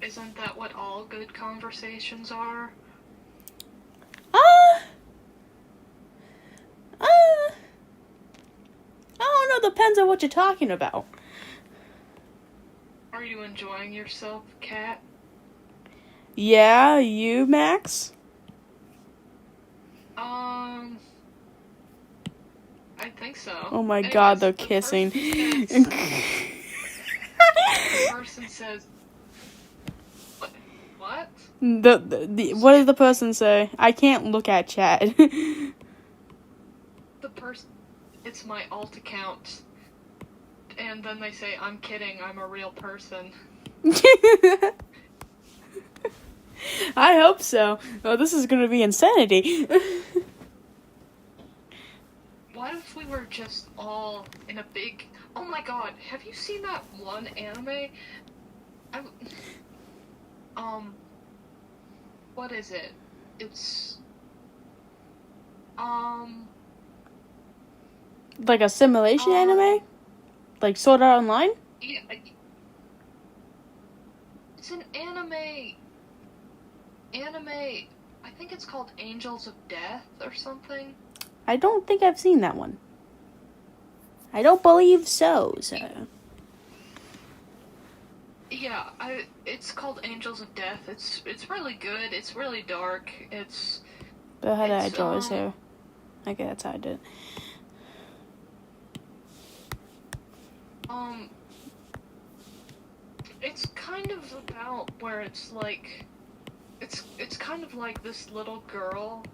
B: Isn't that what all good conversations are?
A: depends on what you're talking about.
B: Are you enjoying yourself, Kat?
A: Yeah, you, Max?
B: I think so.
A: Oh my
B: Anyways,
A: god, they're kissing.
B: The person says... What?
A: What does the person say? I can't look at chat.
B: The person... It's my alt account. And then they say, I'm kidding, I'm a real person.
A: I hope so. Oh, this is gonna be insanity.
B: What if we were just all in a big... Oh my god, have you seen that one anime? What is it? It's...
A: Like a simulation anime? Like Sword Art Online?
B: Yeah, it's an anime, I think it's called Angels of Death or something.
A: I don't think I've seen that one. I don't believe so.
B: Yeah, it's called Angels of Death. It's really good. It's really dark.
A: But how did I draw his hair? Okay, that's how I did.
B: It's kind of about where it's like, it's kind of like this little girl,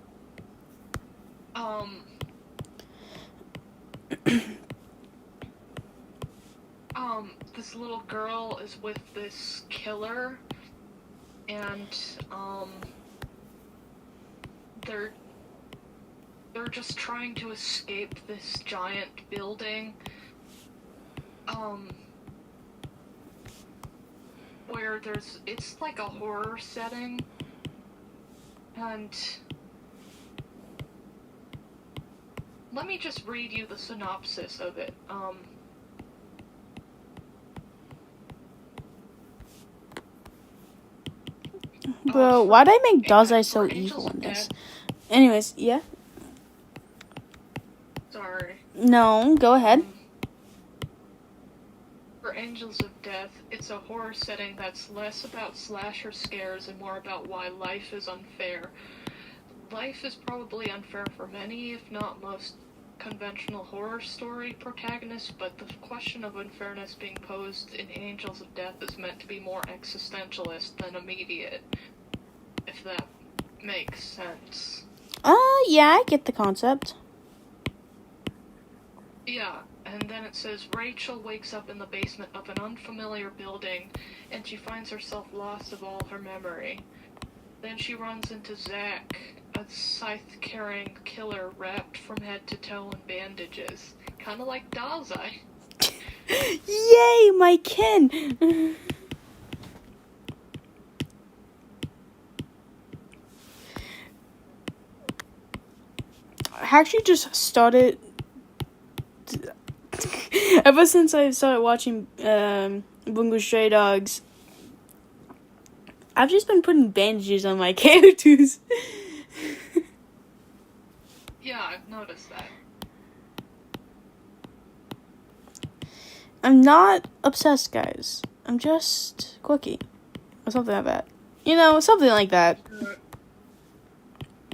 B: this little girl is with this killer, and, they're just trying to escape this giant building, where it's like a horror setting, and let me just read you the synopsis of it.
A: Bro, why'd I make Dazai so evil in this? Anyways, yeah?
B: Sorry.
A: No, go ahead.
B: For Angels of Death, it's a horror setting that's less about slasher scares and more about why life is unfair. Life is probably unfair for many, if not most, conventional horror story protagonists, but the question of unfairness being posed in Angels of Death is meant to be more existentialist than immediate, if that makes sense.
A: Yeah, I get the concept.
B: Yeah, and then it says, Rachel wakes up in the basement of an unfamiliar building, and she finds herself lost of all her memory. Then she runs into Zach, a scythe-carrying killer wrapped from head to toe in bandages. Kinda like Dazai.
A: Yay, my kin! I actually just started... Ever since I started watching Bungou Stray Dogs, I've just been putting bandages on my characters.
B: Yeah, I've noticed that.
A: I'm not obsessed, guys. I'm just quirky. Or something like that. You know, something like that.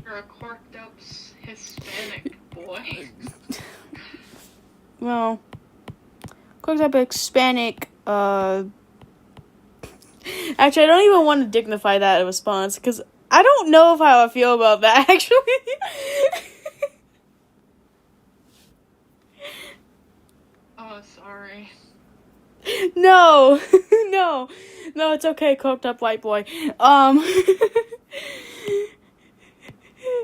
B: You're a corked up Hispanic boy.
A: Well, quirked up Hispanic, Actually, I don't even want to dignify that response, because I don't know how I feel about that, actually.
B: Oh, sorry.
A: No, no, it's okay, coked up white boy.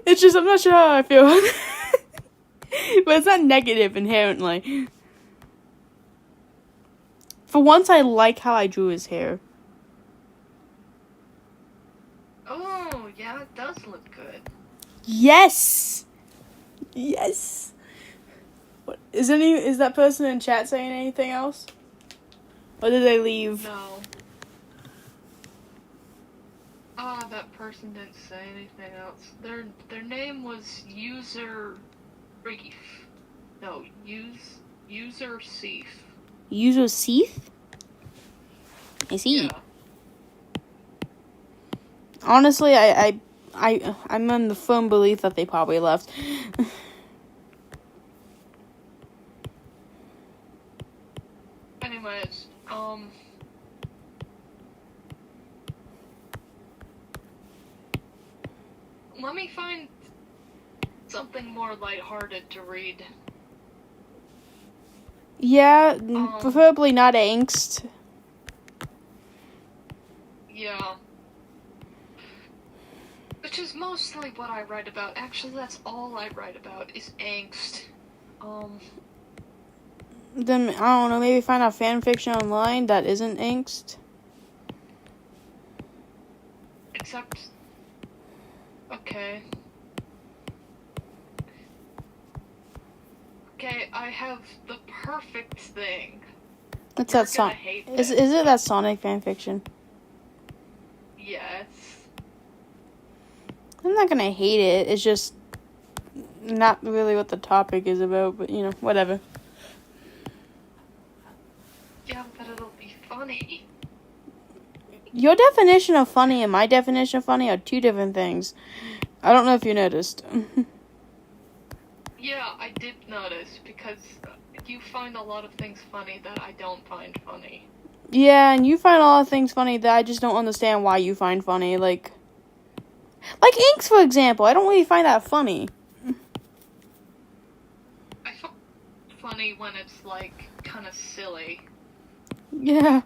A: It's just, I'm not sure how I feel. But it's not negative inherently. For once, I like how I drew his hair.
B: Oh, yeah, it does look good.
A: Yes! Yes! What, is that person in chat saying anything else? Or did they leave?
B: No. That person didn't say anything else. Their name was User Reef. No, User Seif.
A: User Seif? I see.
B: Yeah.
A: Honestly, I'm in the firm belief that they probably left.
B: Anyways, let me find something more lighthearted to read.
A: Yeah, preferably not angst.
B: Yeah. Which is mostly what I write about. Actually, that's all I write about is angst.
A: Then, I don't know, maybe find out fan fiction online that isn't angst.
B: Except... Okay. Okay, I have the perfect thing.
A: What's
B: You're
A: that song?
B: gonna hate
A: Is
B: this.
A: it that Sonic fan fiction?
B: Yes.
A: I'm not gonna hate it. It's just not really what the topic is about, but you know, whatever.
B: Yeah, but it'll be funny.
A: Your definition of funny and my definition of funny are two different things. I don't know if you noticed.
B: Yeah, I did notice, because you find a lot of things funny that I don't find funny.
A: Yeah, and you find a lot of things funny that I just don't understand why you find funny. Like inks, for example. I don't really find that funny.
B: I find it funny when it's, like, kind of silly.
A: Yeah.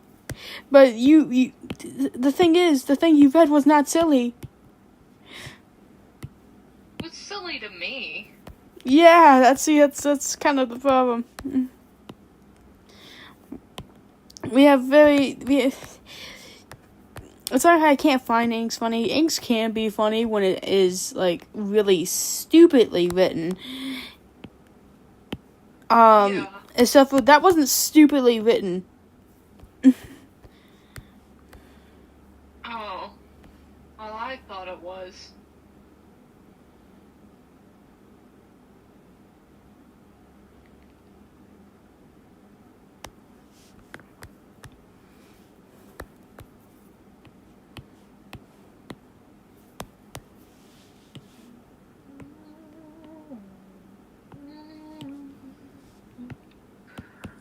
A: But the thing you read was not silly.
B: It was silly to me.
A: Yeah, that's kind of the problem. It's not how I can't find inks funny. Inks can be funny when it is, like, really stupidly written.
B: Yeah.
A: Except for that wasn't stupidly written.
B: Oh. Well, I thought it was.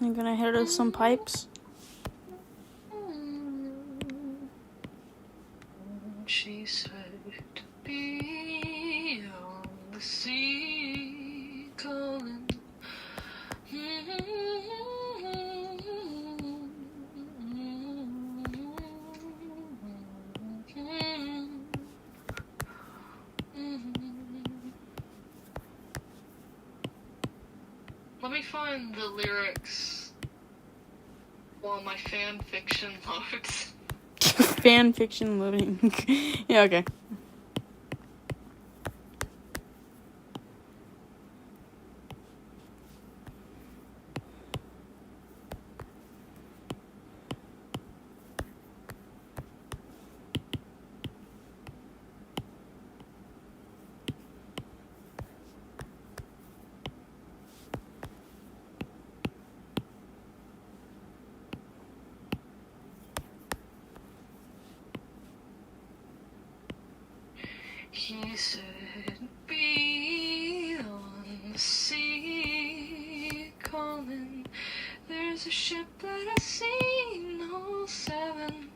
A: I'm gonna hit her with some pipes.
B: She said to be on the sea, calling. Let me find the lyrics while my fan fiction loads.
A: Fan fiction loading. Yeah, okay.
B: He said, be on the sea, calling. There's a ship that I've seen, all 7.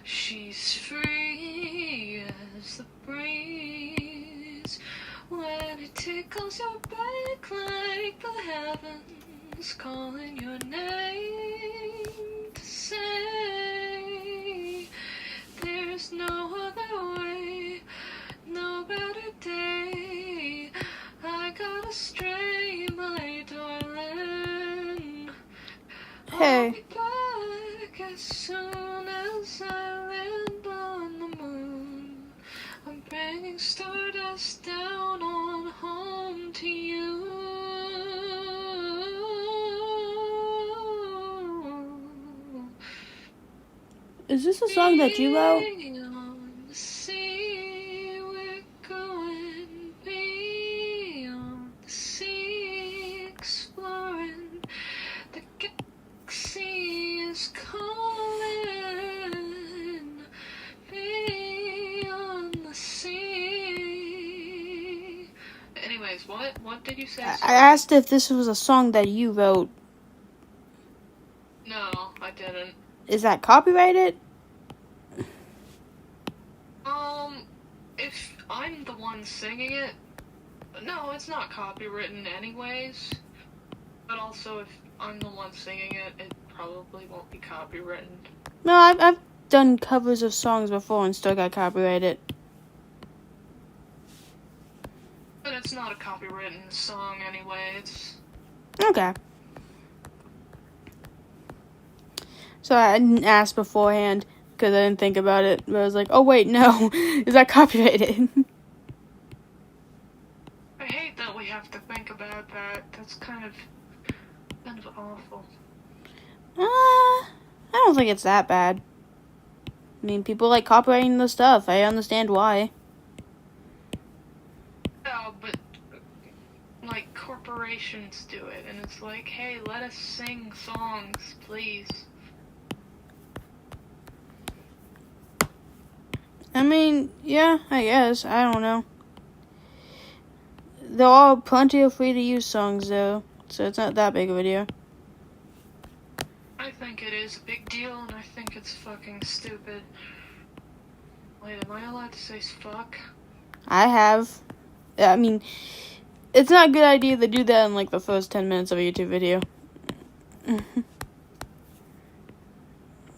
B: She's free as the breeze when it tickles your back like the heavens, calling your name to say there's no other way. No better day. I gotta stray, my darling.
A: Hey.
B: I'll be back as soon as I land on the moon. I'm bringing stardust down on home to you.
A: Is this a song that you wrote?
B: What did you say?
A: I asked if this was a song that you wrote.
B: No, I didn't.
A: Is that copyrighted?
B: If I'm the one singing it, no, it's not copywritten anyways. But also, if I'm the one singing it, it probably won't be copywritten.
A: No, I've done covers of songs before and still got copyrighted.
B: But it's not a copywritten song anyway. It's
A: Okay. So I didn't ask beforehand because I didn't think about it. But I was like, oh wait, no, is that copyrighted?
B: I hate that we have to think about that. That's kind of awful.
A: I don't think it's that bad. I mean, people like copyrighting the stuff. I understand why.
B: Yeah, but like corporations do it, and it's like, hey, let us sing songs, please.
A: I mean, yeah, I guess. I don't know. There are plenty of free-to-use songs, though, so it's not that big of a deal.
B: I think it is a big deal, and I think it's fucking stupid. Wait, am I allowed to say fuck?
A: I have. I mean, it's not a good idea to do that in, like, the first 10 minutes of a YouTube video.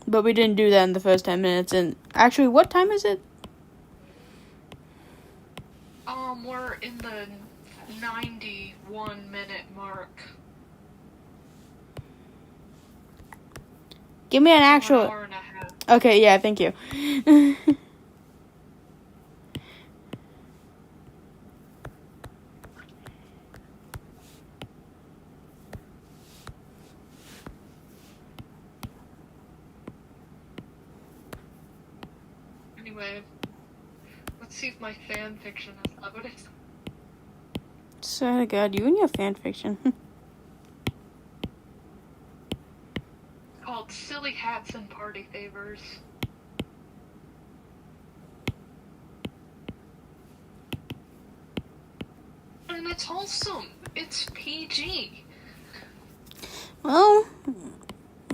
A: But we didn't do that in the first 10 minutes, and actually, what time is it?
B: We're in the 91-minute mark.
A: Give me an
B: So
A: actual...
B: An hour and a half.
A: Okay, yeah, thank you.
B: Anyway, let's see if my fan fiction is loaded.
A: Swear to God, you and your fanfiction.
B: Called Silly Hats and Party Favors. And it's wholesome. It's PG.
A: Well,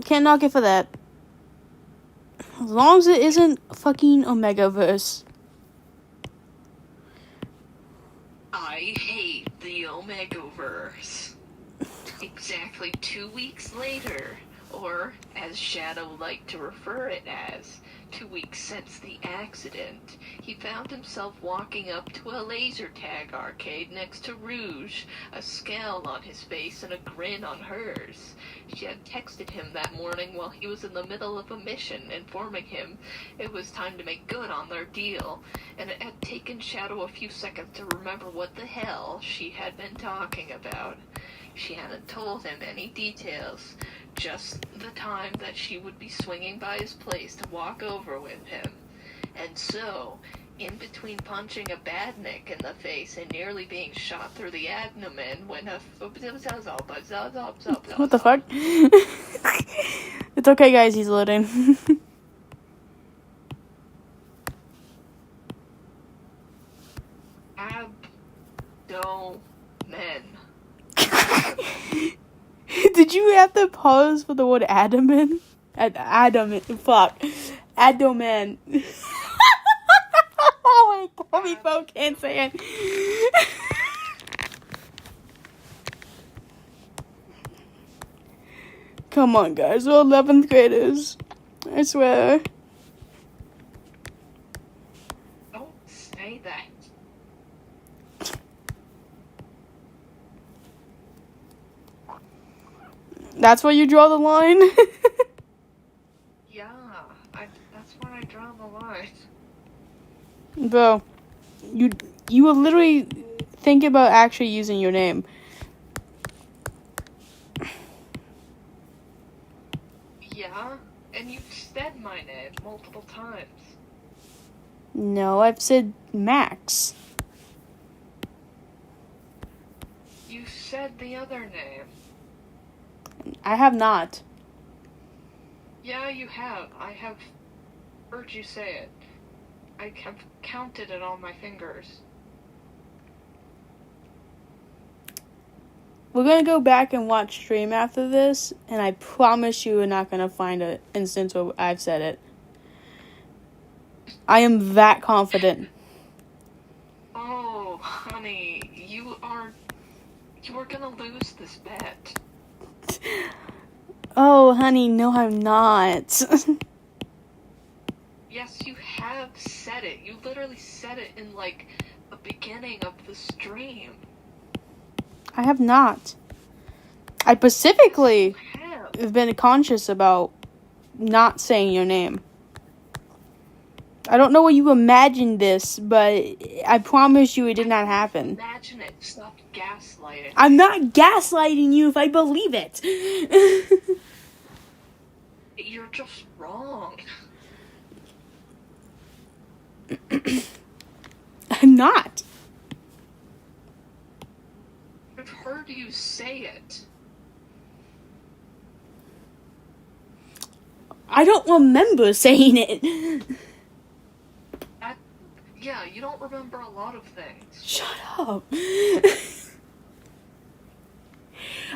A: can't knock it for that. As long as it isn't fucking Omegaverse.
B: I hate the Omegaverse. Exactly 2 weeks later, or as Shadow liked to refer it as, 2 weeks since the accident, he found himself walking up to a laser tag arcade next to Rouge, a scowl on his face and a grin on hers. She had texted him that morning while he was in the middle of a mission, informing him it was time to make good on their deal, and it had taken Shadow a few seconds to remember what the hell she had been talking about. She hadn't told him any details, just the time that she would be swinging by his place to walk over with him. And so, in between punching a badnik in the face and nearly being shot through the abdomen when a...
A: What the fuck? It's okay, guys, he's loading.
B: Abdomen.
A: Did you have to pause for the word abdomen? Fuck. Abdomen. Oh my God, we both can't say it. Come on, guys, we're 11th graders. I swear.
B: Don't say that.
A: That's where you draw the line?
B: Yeah, that's where I draw the line.
A: Bro, you were literally thinking about actually using your name.
B: Yeah, and you've said my name multiple times.
A: No, I've said Max.
B: You said the other name.
A: I have not.
B: Yeah, you have. I have heard you say it. I have counted it on my fingers.
A: We're gonna go back and watch stream after this, and I promise you we're not gonna find an instance where I've said it. I am that confident.
B: Oh, honey, you are gonna lose this bet.
A: Oh, honey, no, I'm not.
B: Yes, you have said it. You literally said it in, like, the beginning of the stream.
A: I have not. I specifically
B: Yes,
A: have been conscious about not saying your name. I don't know where you imagined this, but I promise you it did not happen.
B: Imagine it. Stop gaslighting.
A: I'm not gaslighting you if I believe it.
B: You're just wrong.
A: I'm not.
B: I've heard you say it.
A: I don't remember saying it.
B: Yeah, you don't remember a lot of things.
A: Shut up.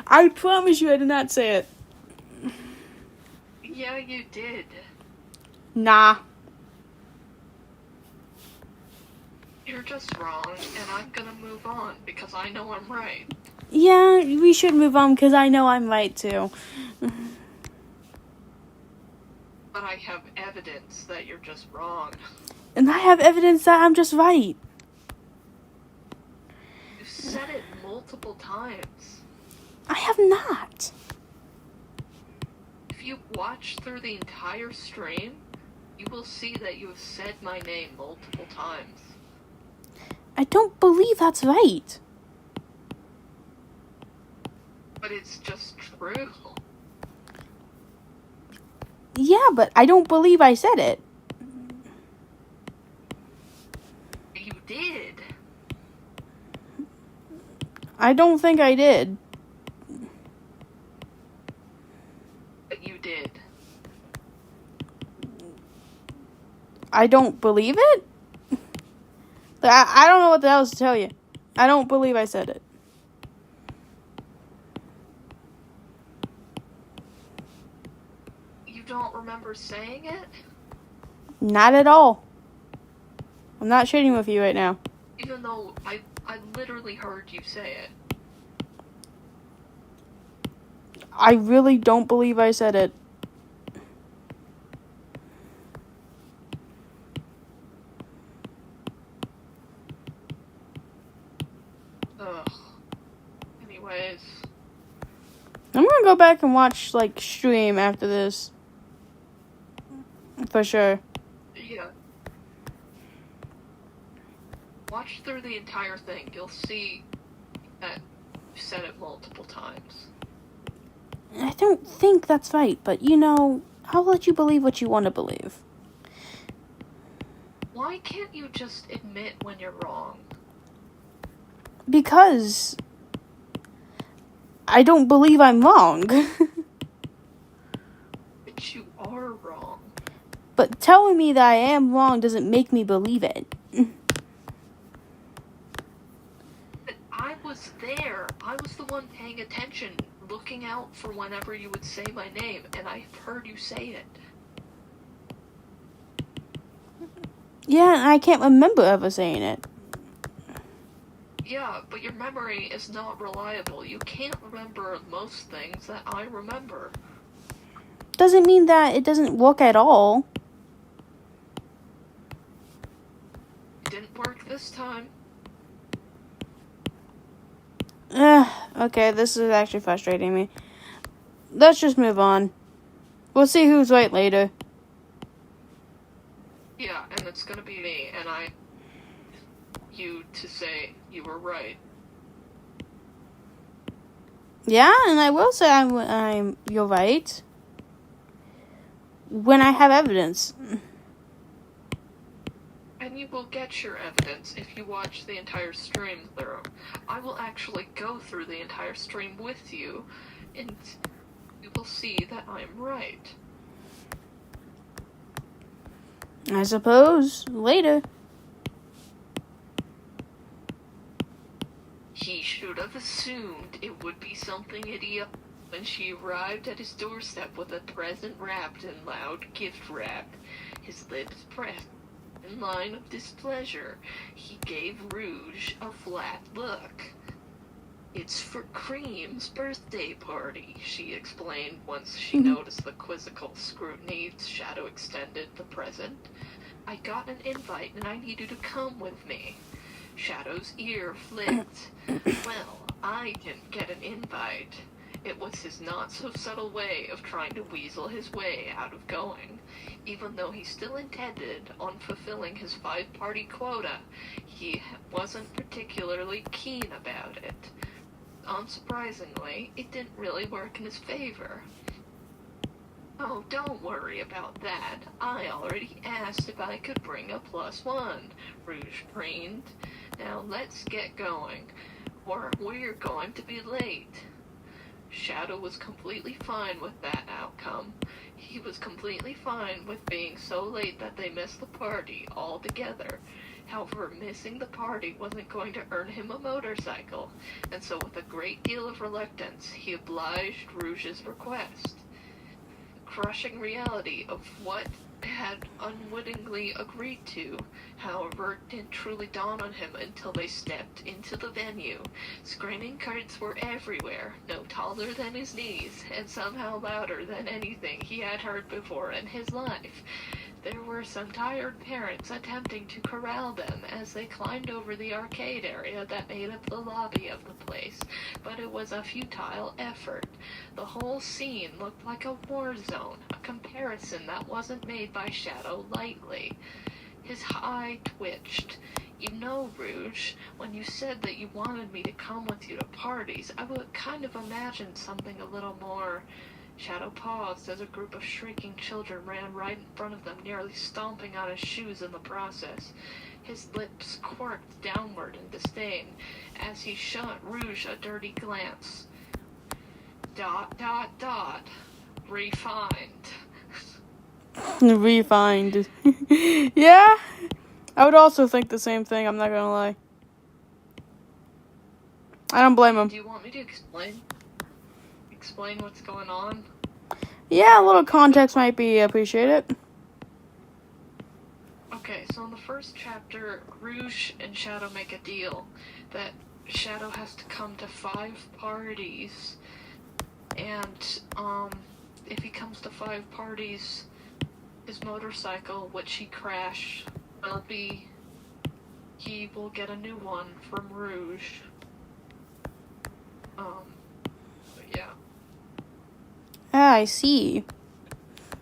A: I promise you I did not say it.
B: Yeah, you did.
A: Nah.
B: You're just wrong, and I'm gonna move on because I know I'm right.
A: Yeah, we should move on because I know I'm right too.
B: But I have evidence that you're just wrong.
A: And I have evidence that I'm just right.
B: You've said it multiple times.
A: I have not.
B: If you watch through the entire stream, you will see that you have said my name multiple times.
A: I don't believe that's right.
B: But it's just true.
A: Yeah, but I don't believe I said it.
B: You did.
A: I don't think I did.
B: But you did.
A: I don't believe it? I don't know what the else to tell you. I don't believe I said it.
B: You don't remember saying it?
A: Not at all. I'm not shitting with you right now.
B: Even though I literally heard you say it.
A: I really don't believe I said it.
B: Ugh. Anyways.
A: I'm gonna go back and watch, like, stream after this. For sure.
B: Yeah. Watch through the entire thing. You'll see that you said it multiple times.
A: I don't think that's right, but you know, I'll let you believe what you want to believe.
B: Why can't you just admit when you're wrong?
A: Because I don't believe I'm wrong.
B: But you are wrong.
A: But telling me that I am wrong doesn't make me believe it.
B: But I was there. I was the one paying attention, looking out for whenever you would say my name, and I've heard you say it.
A: Yeah, I can't remember ever saying it.
B: Yeah, but your memory is not reliable. You can't remember most things that I remember.
A: Doesn't mean that it doesn't work at all.
B: It didn't work this time.
A: Okay, this is actually frustrating me. Let's just move on. We'll see who's right later.
B: Yeah, and it's gonna be me, and you to say you were right.
A: Yeah, and I will say you're right. When I have evidence.
B: And you will get your evidence if you watch the entire stream through. I will actually go through the entire stream with you, and you will see that I'm right.
A: I suppose. Later.
B: Yeesh. should have assumed it would be something idiot when she arrived at his doorstep with a present wrapped in loud gift wrap. His lips pressed in line of displeasure. He gave Rouge a flat look. "It's for Cream's birthday party," she explained once she noticed the quizzical scrutiny Shadow extended the present. "I got an invite and I need you to come with me." Shadow's ear flicked. Well, I didn't get an invite. It was his not-so-subtle way of trying to weasel his way out of going. Even though he still intended on fulfilling his 5-party quota, he wasn't particularly keen about it. Unsurprisingly, it didn't really work in his favor. "Oh, don't worry about that. I already asked if I could bring a +1, Rouge preened. "Now let's get going, or we're going to be late." Shadow was completely fine with that outcome. He was completely fine with being so late that they missed the party altogether. However, missing the party wasn't going to earn him a motorcycle, and so with a great deal of reluctance, he obliged Rouge's request. Crushing reality of what had unwittingly agreed to, however, didn't truly dawn on him until they stepped into the venue. Screaming kids were everywhere, no taller than his knees, and somehow louder than anything he had heard before in his life. There were some tired parents attempting to corral them as they climbed over the arcade area that made up the lobby of the place, but it was a futile effort. The whole scene looked like a war zone, a comparison that wasn't made by Shadow lightly. His eye twitched. "You know, Rouge, when you said that you wanted me to come with you to parties, I would kind of imagine something a little more..." Shadow paused as a group of shrieking children ran right in front of them, nearly stomping on his shoes in the process. His lips quirked downward in disdain as he shot Rouge a dirty glance. ... Refined.
A: Refined. Yeah, I would also think the same thing, I'm not gonna lie. I don't blame him.
B: Do you want me to explain what's going on?
A: Yeah, a little context might be appreciated.
B: Okay, so in the first chapter, Rouge and Shadow make a deal that Shadow has to come to 5 parties, and if he comes to 5 parties, his motorcycle, which he crashed, he will get a new one from Rouge. Yeah.
A: Ah, I see.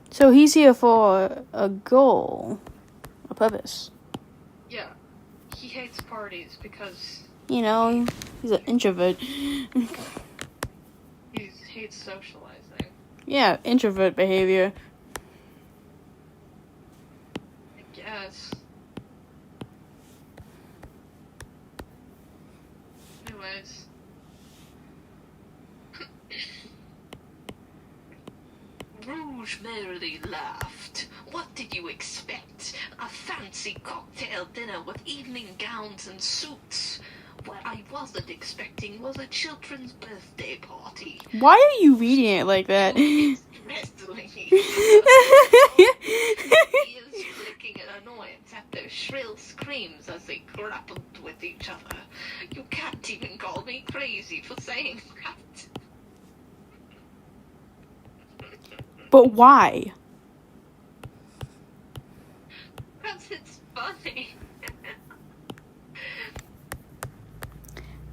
A: So he's here for a goal, a purpose.
B: Yeah. He hates parties because...
A: You know, he's an introvert.
B: He hates socializing.
A: Yeah, introvert behavior.
B: I guess. Anyways... Rouge merrily laughed. "What did you expect? A fancy cocktail dinner with evening gowns and suits? What I wasn't expecting was a children's birthday party."
A: Why are you reading it like that?
B: He is flicking in annoyance at their shrill screams as they grappled with each other. "You can't even call me crazy for saying that."
A: But why?
B: Because it's funny.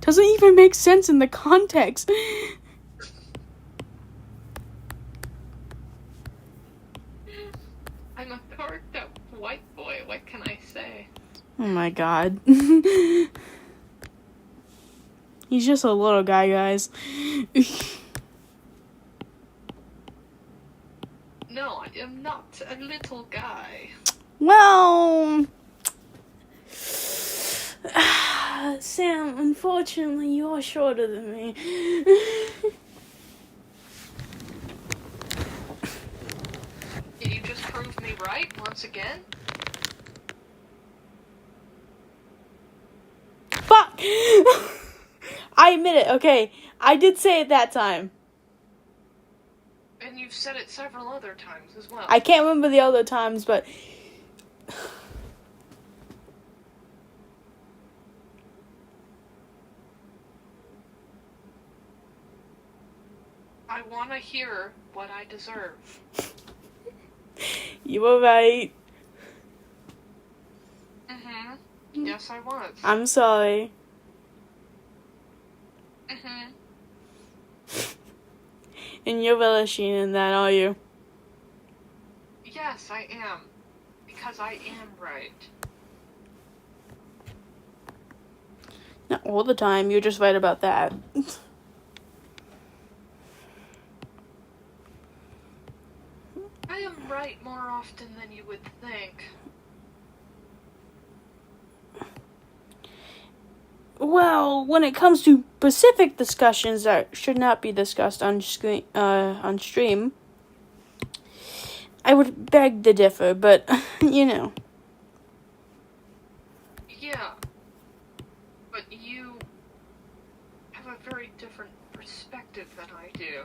A: Doesn't even make sense in the context.
B: I'm a corked up white boy, what can I say?
A: Oh my god. He's just a little guy, guys.
B: No, I am not a little guy.
A: Well, Sam, unfortunately, you're shorter than me.
B: Did you just prove me right once again?
A: Fuck! I admit it, okay. I did say it that time.
B: And you've said it several other times as well.
A: I can't remember the other times, but...
B: I want to hear what I deserve.
A: You were right.
B: Mm-hmm. Yes, I was.
A: I'm sorry.
B: Mm-hmm.
A: And you're relishing in that, are you?
B: Yes, I am. Because I am right.
A: Not all the time, you're just right about that.
B: I am right more often than you would think.
A: Well, when it comes to specific discussions that should not be discussed on stream, I would beg to differ, but, you know.
B: Yeah. But you have a very different perspective than I do.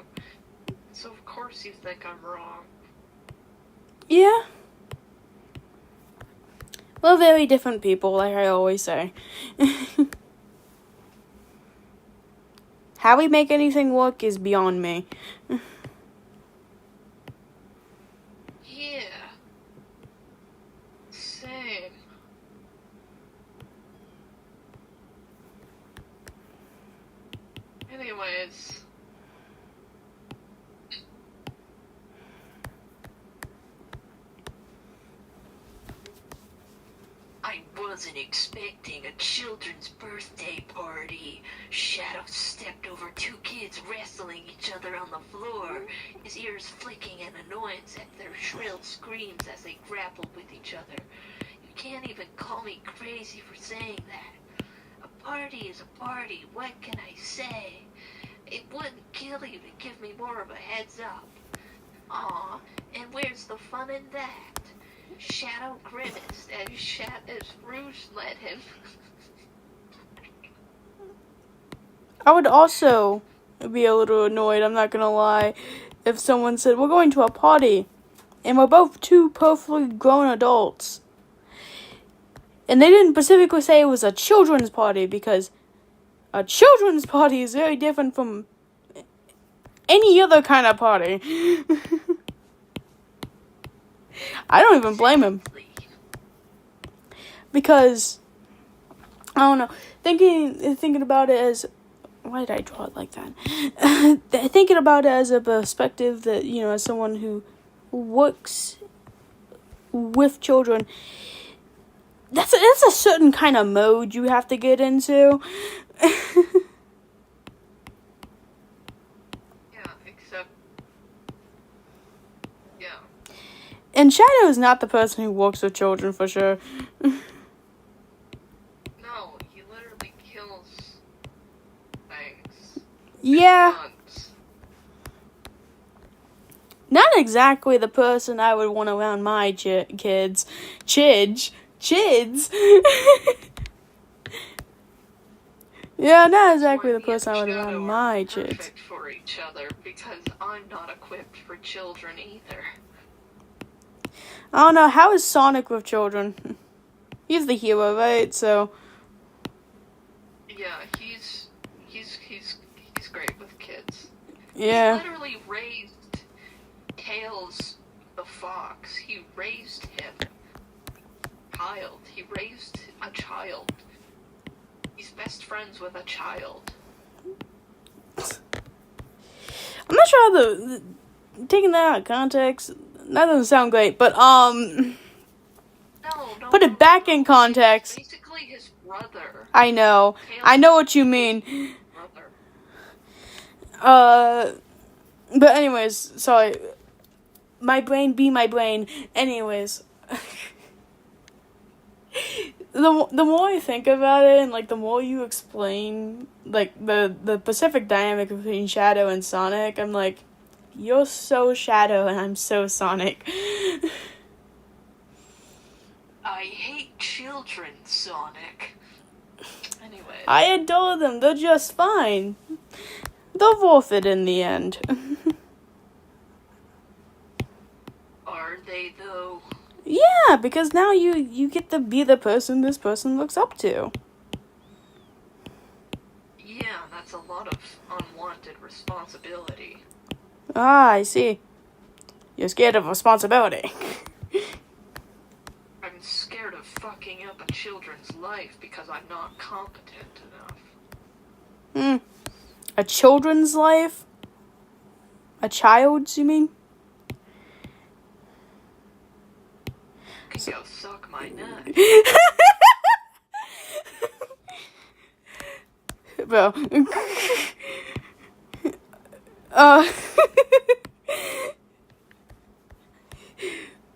B: So of course you think I'm wrong.
A: Yeah. We're very different people, like I always say. How we make anything work is beyond me.
B: Yeah. Same. Anyways.
C: I wasn't expecting a children's birthday party. Shadow stepped over two kids wrestling each other on the floor, his ears flicking in annoyance at their shrill screams as they grappled with each other. You can't even call me crazy for saying that. A party is a party, what can I say? It wouldn't kill you to give me more of a heads up. Aw, and where's the fun in that? Shadow grimaced as Rouge led him.
A: I would also be a little annoyed, I'm not gonna lie, if someone said, we're going to a party, and we're both two perfectly grown adults. And they didn't specifically say it was a children's party, because a children's party is very different from any other kind of party. I don't even blame him. Because, I don't know, thinking about it as, why did I draw it like that? Thinking about it as a perspective that, you know, as someone who works with children, that's a certain kind of mode you have to get into. And Shadow is not the person who works with children, for sure.
B: No, he literally kills things.
A: Yeah. Not exactly the person I would want around my kids. Chids. Yeah, not exactly the person I would want around my kids.
B: Perfect for each other, because I'm not equipped for children either.
A: I don't know, how is Sonic with children? He's the hero, right? So.
B: Yeah, he's great with kids.
A: Yeah.
B: He literally raised Tails the fox. He raised him. He raised a child. He's best friends with a child.
A: I'm not sure how taking that out of context, that doesn't sound great, but
B: No,
A: put it back in context.
B: Basically his brother.
A: I know. I know what you mean.
B: Brother.
A: But anyways, sorry. My brain be my brain. Anyways. The more I think about it, and like the more you explain like the specific dynamic between Shadow and Sonic, I'm like, you're so Shadow and I'm so Sonic.
C: I hate children, Sonic.
B: Anyway.
A: I adore them. They're just fine. They're worth it in the end.
B: Are they, though?
A: Yeah, because now you get to be the person this person looks up to.
B: Yeah, that's a lot of unwanted responsibility.
A: Ah, I see. You're scared of responsibility.
B: I'm scared of fucking up a children's life because I'm not competent enough.
A: A children's life? A child's, you mean?
B: You can go suck my nut.
A: Bro.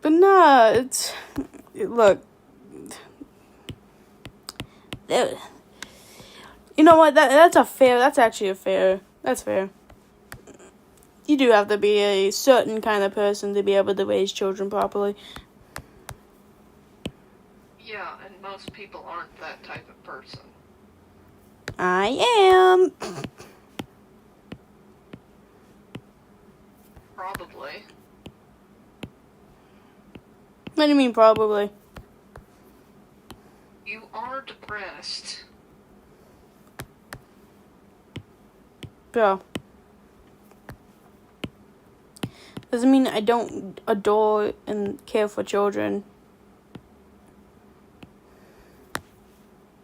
A: But nah, it's... Look. You know what? That's actually fair. That's fair. You do have to be a certain kind of person to be able to raise children properly.
B: Yeah, and most people aren't that type of person.
A: I am.
B: Probably.
A: What do you mean, probably?
B: You are depressed.
A: Bro. Doesn't mean I don't adore and care for children.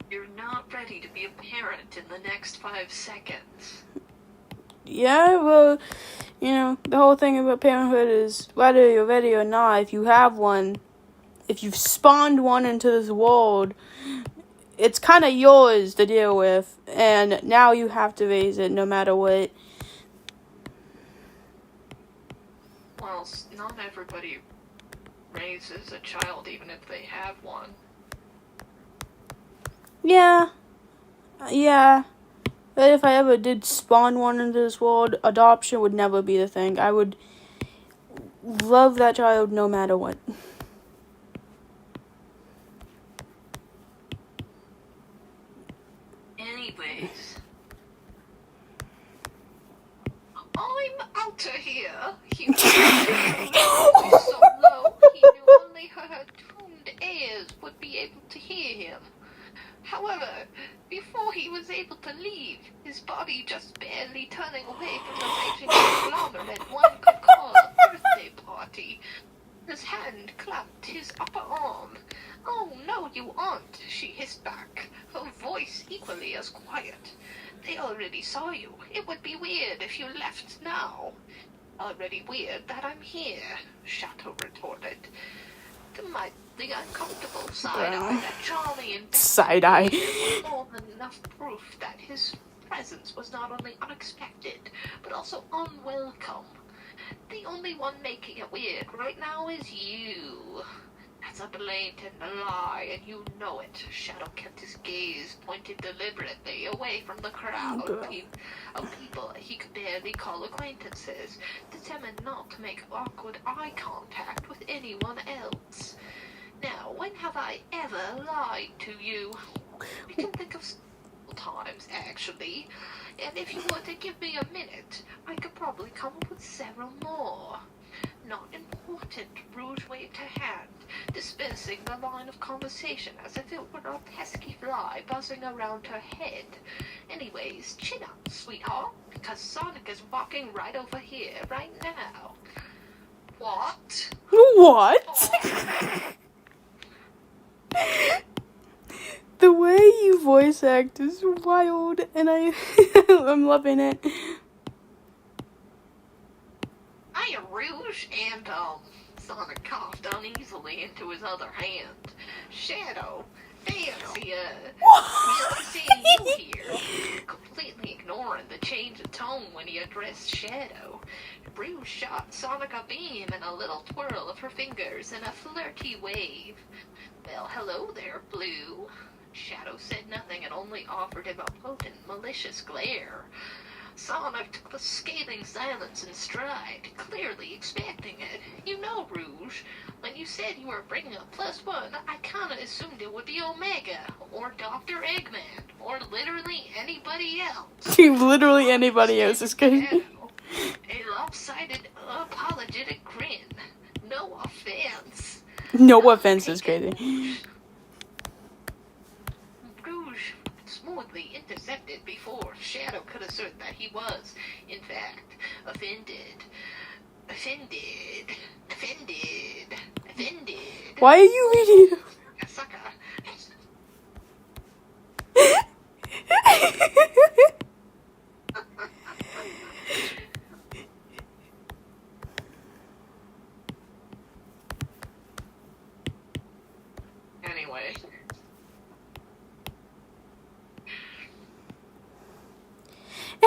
B: You're not ready to be a parent in the next 5 seconds.
A: Yeah, well, you know, the whole thing about parenthood is whether you're ready or not, if you have one, if you've spawned one into this world, it's kind of yours to deal with, and now you have to raise it no matter what.
B: Well, not everybody raises a child even if they have one.
A: Yeah. But if I ever did spawn one into this world, adoption would never be the thing. I would love that child no matter what.
B: Anyways. I'm out of here. He was so low, he knew only her tuned ears would be able to hear him. However, before he was able to leave, his body just barely turning away from the raging conglomerate one could call a birthday party, his hand clapped his upper arm. "Oh, no, you aren't," she hissed back, her voice equally as quiet. "They already saw you. It would be weird if you left now." "Already weird that I'm here," Shadow retorted. The uncomfortable side-eye that Charlie and
A: Side-eye.
B: was more than enough proof that his presence was not only unexpected, but also unwelcome. The only one making it weird right now is you. That's a blatant lie, and you know it. Shadow kept his gaze pointed deliberately away from the crowd of people he could barely call acquaintances, determined not to make awkward eye contact with anyone else. Now, when have I ever lied to you? We can think of several times, actually, and if you were to give me a minute, I could probably come up with several more. Not important, Rouge waved her hand, dismissing the line of conversation as if it were a pesky fly buzzing around her head. Anyways, chin up, sweetheart, because Sonic is walking right over here, right now. What?
A: What?
B: Oh.
A: The way you voice act is wild, and I'm loving it.
B: Hiya, Rouge, and, Sonic coughed uneasily into his other hand. Shadow, fancy, seeing you here. Completely ignoring the change of tone when he addressed Shadow, Rouge shot Sonic a beam and a little twirl of her fingers in a flirty wave. "Well, hello there, Blue." Shadow said nothing and only offered him a potent, malicious glare.
C: Sonic took the scathing silence in stride, clearly expecting it. You know, Rouge, when you said you were bringing a +1, I kinda assumed it would be Omega, or Dr. Eggman, or literally anybody else.
A: Literally anybody else is crazy.
C: A lopsided, apologetic grin. No offense.
A: No offense is crazy.
C: Rouge smoothly intercepted before Shadow could assert that he was, in fact, offended.
A: Why are you reading?
C: Sucker. Anyway.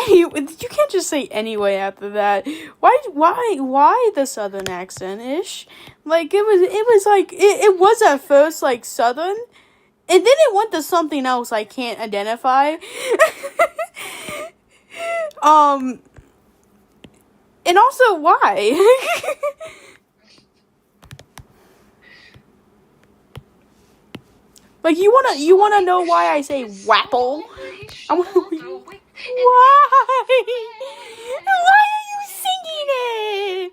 A: You can't just say anyway after that. Why the southern accent ish? Like it was at first like southern, and then it went to something else I can't identify. And also why? Like you wanna know why I say wapple? I wanna why? Why are you singing it?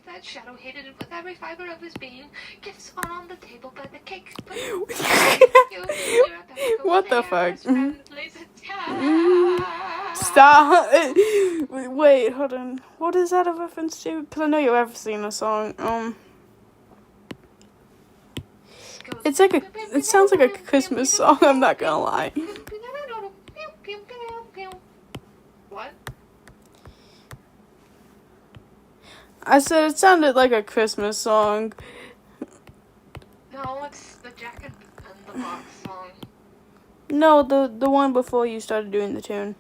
C: That Shadow hated it with every fiber of his being. Gifts on the table, but the cake.
A: What the fuck? Stop. Wait, hold on. What is that a reference to? Because I know you're referencing a song. It sounds like a Christmas song, I'm not gonna lie.
C: What?
A: I said it sounded like a Christmas song.
C: No, it's the Jack and the Box song.
A: No, the one before you started doing the tune.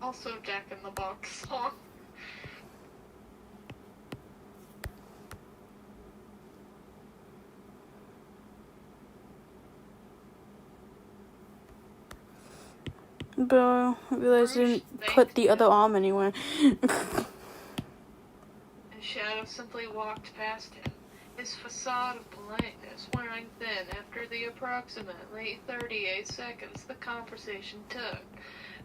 C: Also Jack in the Box song.
A: But I realized I didn't put the other arm anywhere.
C: And Shadow simply walked past him, his facade of politeness wearing thin after the approximately 38 seconds the conversation took.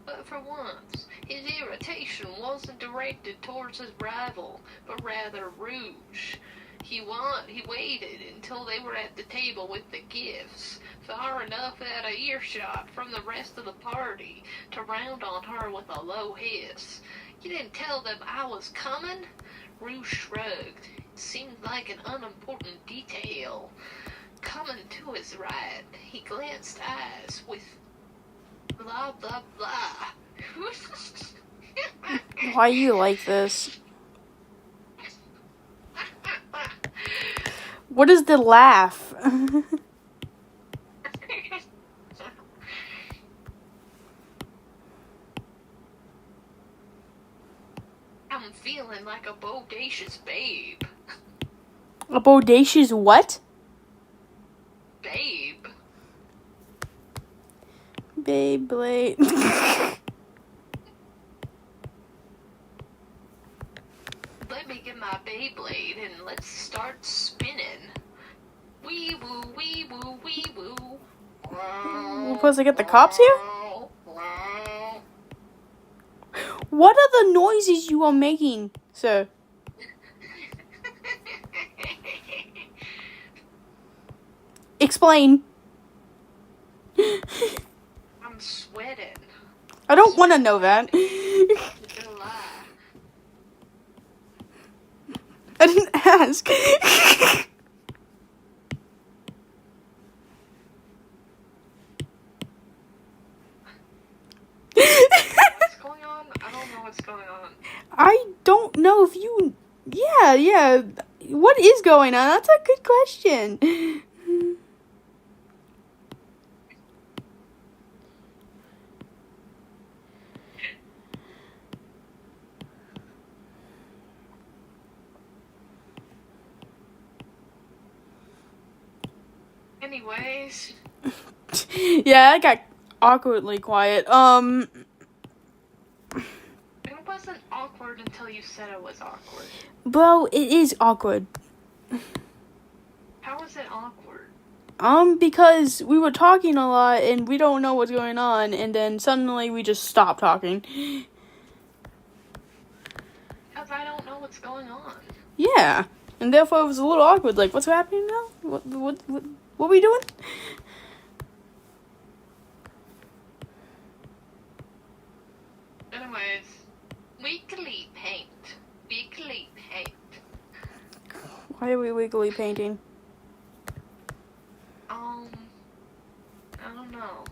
C: But for once, his irritation wasn't directed towards his rival, but rather Rouge. He waited until they were at the table with the gifts, far enough out of earshot from the rest of the party to round on her with a low hiss. You didn't tell them I was coming? Rouge shrugged. It seemed like an unimportant detail. Coming to his right, he glanced eyes with blah blah blah.
A: Why you like this? What is the laugh?
C: I'm feeling like a bodacious babe.
A: A bodacious what?
C: Babe.
A: Beyblade.
C: Let me get my Beyblade and let's start spinning. Wee woo, wee woo, wee woo.
A: We're supposed to get the cops here? What are the noises you are making, sir? Explain.
C: I'm sweating.
A: I don't want to know that.
C: July.
A: I didn't ask.
C: What's going on? I don't know what's going on.
A: I don't know if you... Yeah. What is going on? That's a good question.
B: Anyways,
A: Yeah, I got awkwardly quiet.
B: it wasn't awkward until you said it was awkward.
A: Bro, it is awkward.
B: How was it awkward?
A: Because we were talking a lot and we don't know what's going on, and then suddenly we just stop talking.
B: Because I don't know what's going on.
A: Yeah, and therefore it was a little awkward. Like, what's happening now? What are we doing?
B: Anyways, weekly paint. Weekly paint.
A: Why are we wiggly painting?
B: I don't know.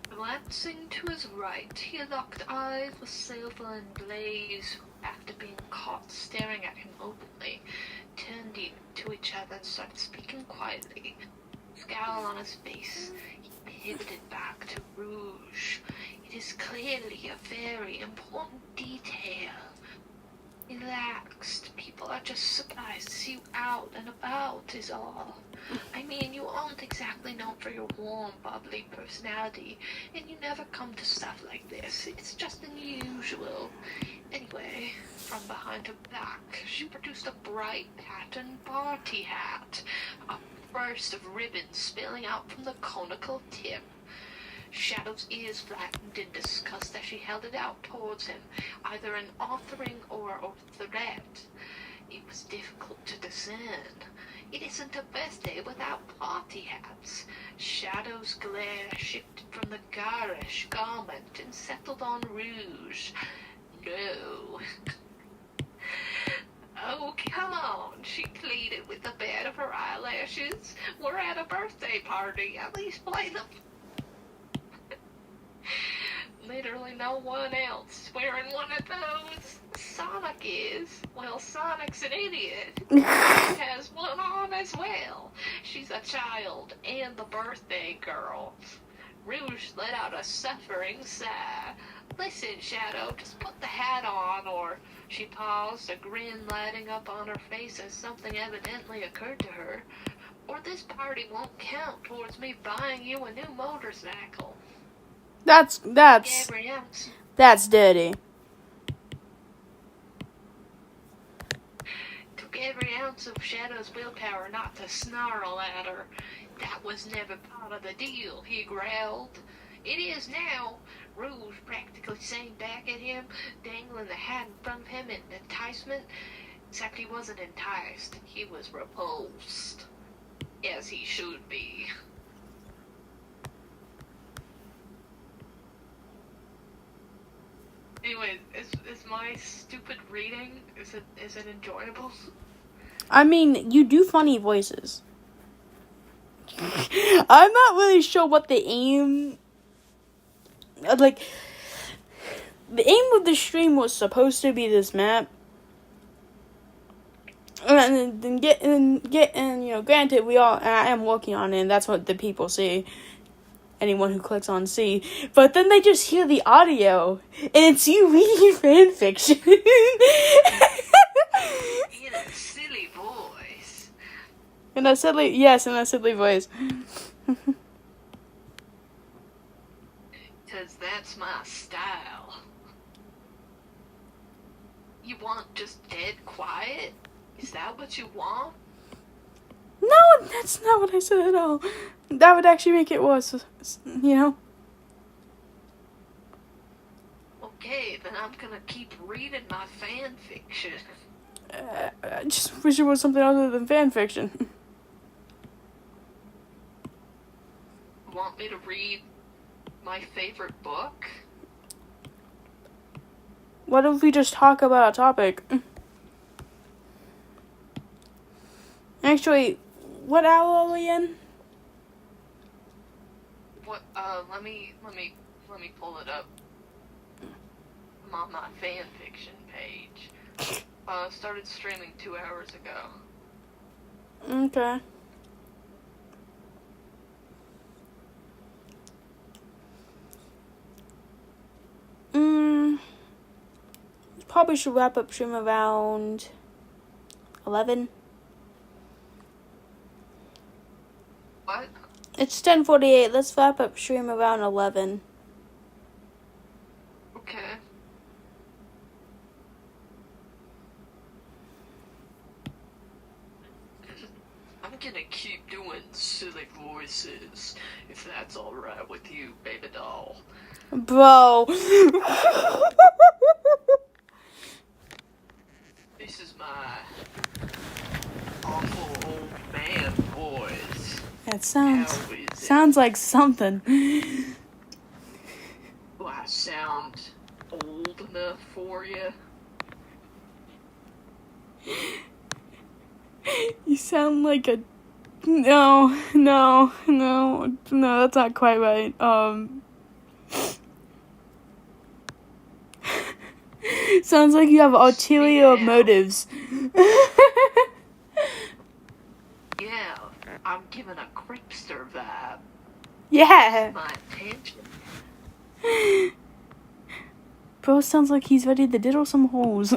B: Glancing to his right, he locked eyes with Silver and Blaze after being caught staring at him openly, turned to each other and started speaking quietly. Scowl on his face, he pivoted back to Rouge. It is clearly a very important detail. Relaxed. People are just surprised to see you out and about is all. I mean, you aren't exactly known for your warm, bubbly personality, and you never come to stuff like this. It's just unusual. Anyway, from behind her back, she produced a bright patterned party hat, a burst of ribbon spilling out from the conical tip. Shadow's ears flattened in disgust as she held it out towards him, either an offering or a threat. It was difficult to discern. It isn't a birthday without party hats. Shadow's glare shifted from the garish garment and settled on Rouge. No. Oh, come on, she pleaded with the bed of her eyelashes. We're at a birthday party. At least play the... Literally no one else wearing one of those. Sonic is. Well, Sonic's an idiot. She has one on as well. She's a child and the birthday girl. Rouge let out a suffering sigh. Listen, Shadow, just put the hat on, or... She paused, a grin lighting up on her face as something evidently occurred to her. Or this party won't count towards me buying you a new motorcycle.
A: That's dirty.
B: Took every ounce of Shadow's willpower not to snarl at her. That was never part of the deal, he growled. It is now. Rouge practically sang back at him, dangling the hat in front of him in enticement. Except he wasn't enticed. He was repulsed. As he should be. Anyway, is my stupid reading, is it enjoyable?
A: I mean, you do funny voices. I'm not really sure what the aim... Like, the aim of the stream was supposed to be this map. And granted, I am working on it, and that's what the people see. Anyone who clicks on C. But then they just hear the audio, and it's you reading fan fiction.
C: In a silly voice.
A: In a silly voice.
B: Because that's my style. You want just dead quiet? Is that what you want?
A: No, that's not what I said at all. That would actually make it worse, you know?
B: Okay, then I'm gonna keep reading my fan fiction.
A: I just wish it was something other than fan fiction.
B: Want me to read my favorite book?
A: What if we just talk about a topic? Actually, what hour are we in?
B: What? Let me pull it up. I'm on my fan fiction page. Started streaming 2 hours ago.
A: Okay. Probably should wrap up stream around 11. It's 10:48. Let's wrap up stream around 11.
B: Okay. I'm gonna keep doing silly voices, if that's alright with you, baby doll.
A: Bro.
B: This is my awful old man voice.
A: That
B: How is it?
A: sounds like something.
B: Do I sound old enough for you?
A: You sound like a no, that's not quite right. Sounds like you have ulterior motives.
B: Yeah, I'm giving a creepster vibe.
A: Yeah.
B: My attention.
A: Bro sounds like he's ready to diddle some holes.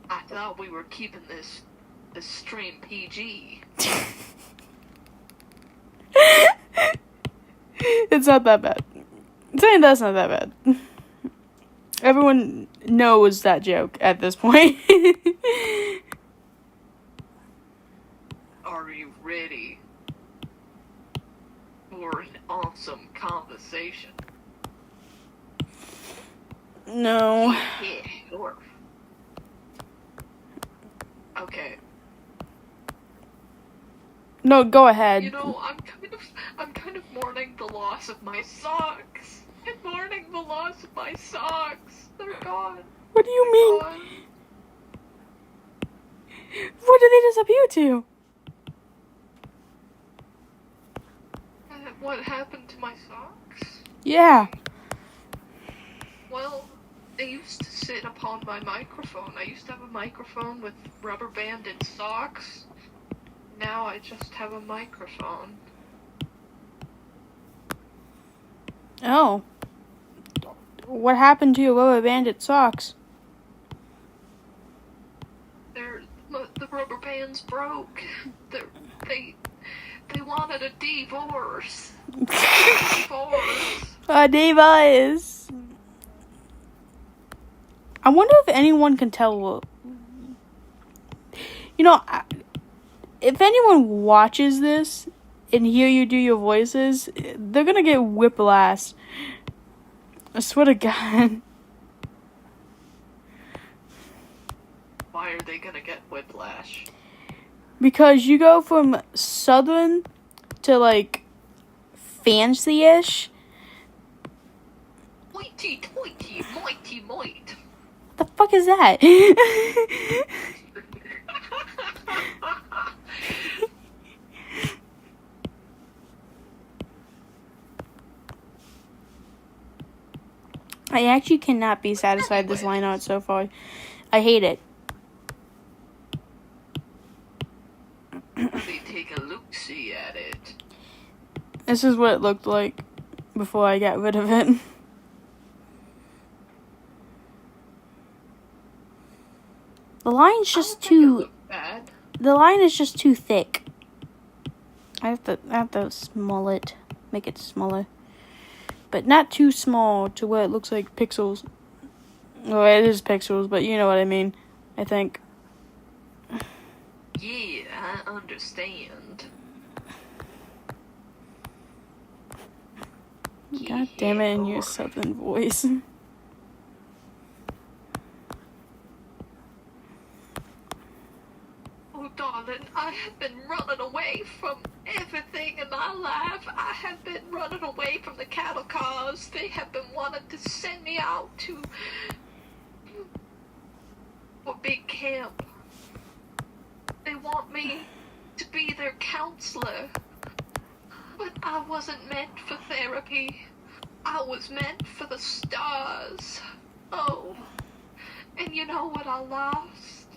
B: I thought we were keeping this stream PG.
A: It's not that bad. Saying that's not that bad. Everyone knows that joke at this point.
B: Are you ready for an awesome conversation?
A: No.
B: Yeah, sure. Okay.
A: No, go ahead.
B: You know, I'm kind of mourning the loss of my socks. I'm mourning the loss of my socks. They're gone.
A: What do you
B: They're
A: mean?
B: gone.
A: What did they disappear to?
B: What happened to my socks?
A: Yeah.
B: Well, they used to sit upon my microphone. I used to have a microphone with rubber banded socks. Now I just have a microphone.
A: Oh. What happened to your rubber banded socks?
B: The rubber bands broke. They wanted a divorce.
A: A device. I wonder if anyone can tell. You know, if anyone watches this and hear you do your voices, they're gonna get whiplash. I swear to God.
B: Why are they gonna get whiplash?
A: Because you go from southern to like fancy-ish.
B: Hoity toity, mighty might.
A: What the fuck is that? I actually cannot be satisfied this line art so far. I hate it.
B: Let me take a look-see at it.
A: This is what it looked like before I got rid of it. The line's just too.
B: Bad.
A: The line is just too thick. I have to small it, make it smaller, but not too small to where it looks like pixels. Well, it is pixels, but you know what I mean. I think.
B: Yeah, I understand.
A: God damn it, in your southern voice.
B: Oh, darling, I have been running away from everything in my life. I have been running away from the cattle cars. They have been wanting to send me out to a big camp. They want me to be their counselor. But I wasn't meant for therapy. I was meant for the stars. Oh, and you know what I lost?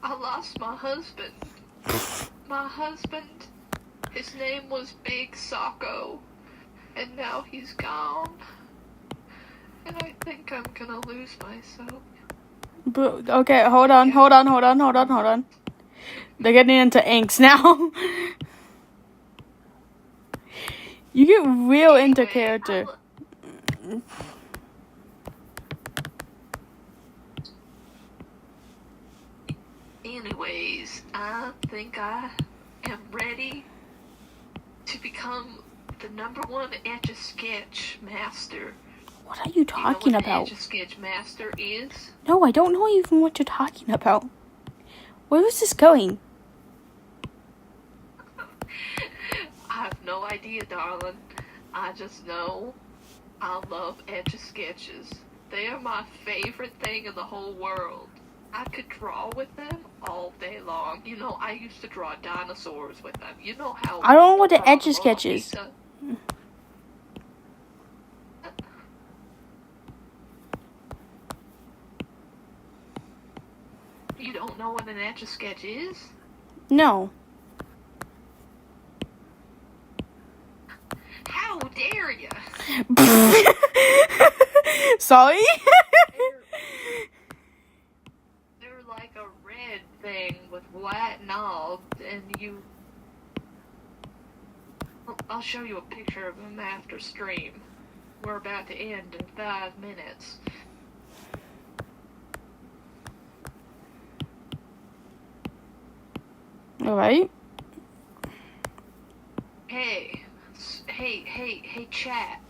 B: I lost my husband. My husband, his name was Big Socko, and now he's gone. And I think I'm gonna lose myself.
A: Okay, hold on. They're getting into angst now. You get real into character.
B: Anyways, I think I am ready to become the #1 Etch-a-Sketch master.
A: What are you talking about?
B: Etch-a-Sketch master is?
A: No, I don't know even what you're talking about. Where is this going?
B: I have no idea, darling. I just know I love Etch-a-Sketches. They are my favorite thing in the whole world. I could draw with them all day long. You know, I used to draw dinosaurs with them. You know how...
A: I don't know what the Etch-a-Sketch is. You don't know what an Etch-a-Sketch is? No.
B: How dare you?
A: Sorry?
B: They're like a red thing with white knobs, and you... I'll show you a picture of them after stream. We're about to end in 5 minutes.
A: Alright.
B: Hey, chat.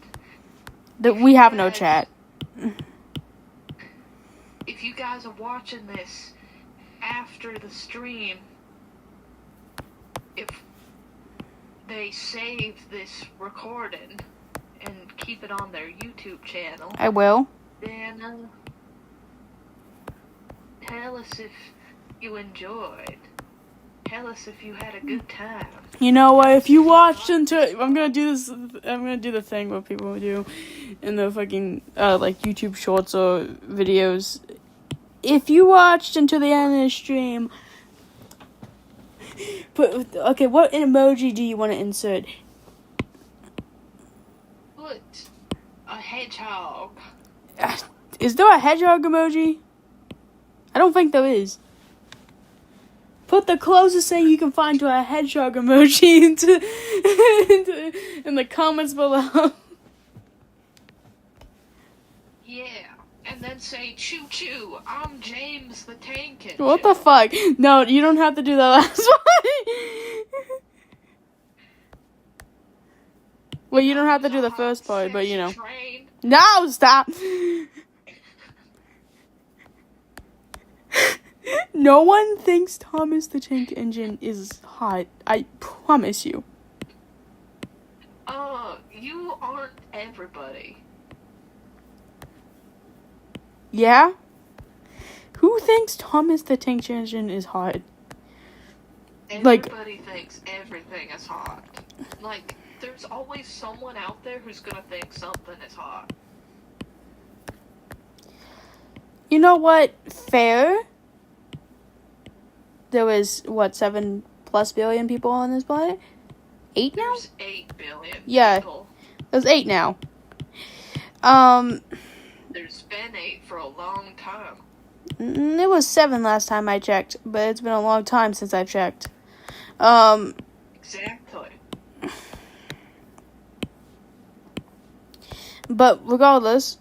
A: We have no chat.
B: If you guys are watching this after the stream, if they save this recording and keep it on their YouTube channel,
A: I will.
B: then tell us if you enjoyed. Tell us if you had a good time.
A: You know what? If you watched until... I'm gonna do this... I'm gonna do the thing what people do in the fucking, like, YouTube shorts or videos. If you watched until the end of the stream... Okay, what emoji do you want to insert?
B: Put a hedgehog.
A: Is there a hedgehog emoji? I don't think there is. Put the closest thing you can find to a hedgehog emoji in the comments below.
B: Yeah, and then say, choo choo, I'm James the Tank Engine.
A: What the fuck? No, you don't have to do that last one. Well, you don't have to do the first part, but you know.
B: Train.
A: No, stop. No one thinks Thomas the Tank Engine is hot. I promise you.
B: You aren't everybody.
A: Yeah? Who thinks Thomas the Tank Engine is hot?
B: Everybody thinks everything is hot. Like, there's always someone out there who's gonna think something is hot.
A: You know what? Fair. There was, 7+ billion people on this planet? 8 now?
B: There's 8 billion
A: yeah,
B: people.
A: There's 8 now.
B: There's been 8 for a long time.
A: It was 7 last time I checked, but it's been a long time since I checked.
B: Exactly.
A: But regardless...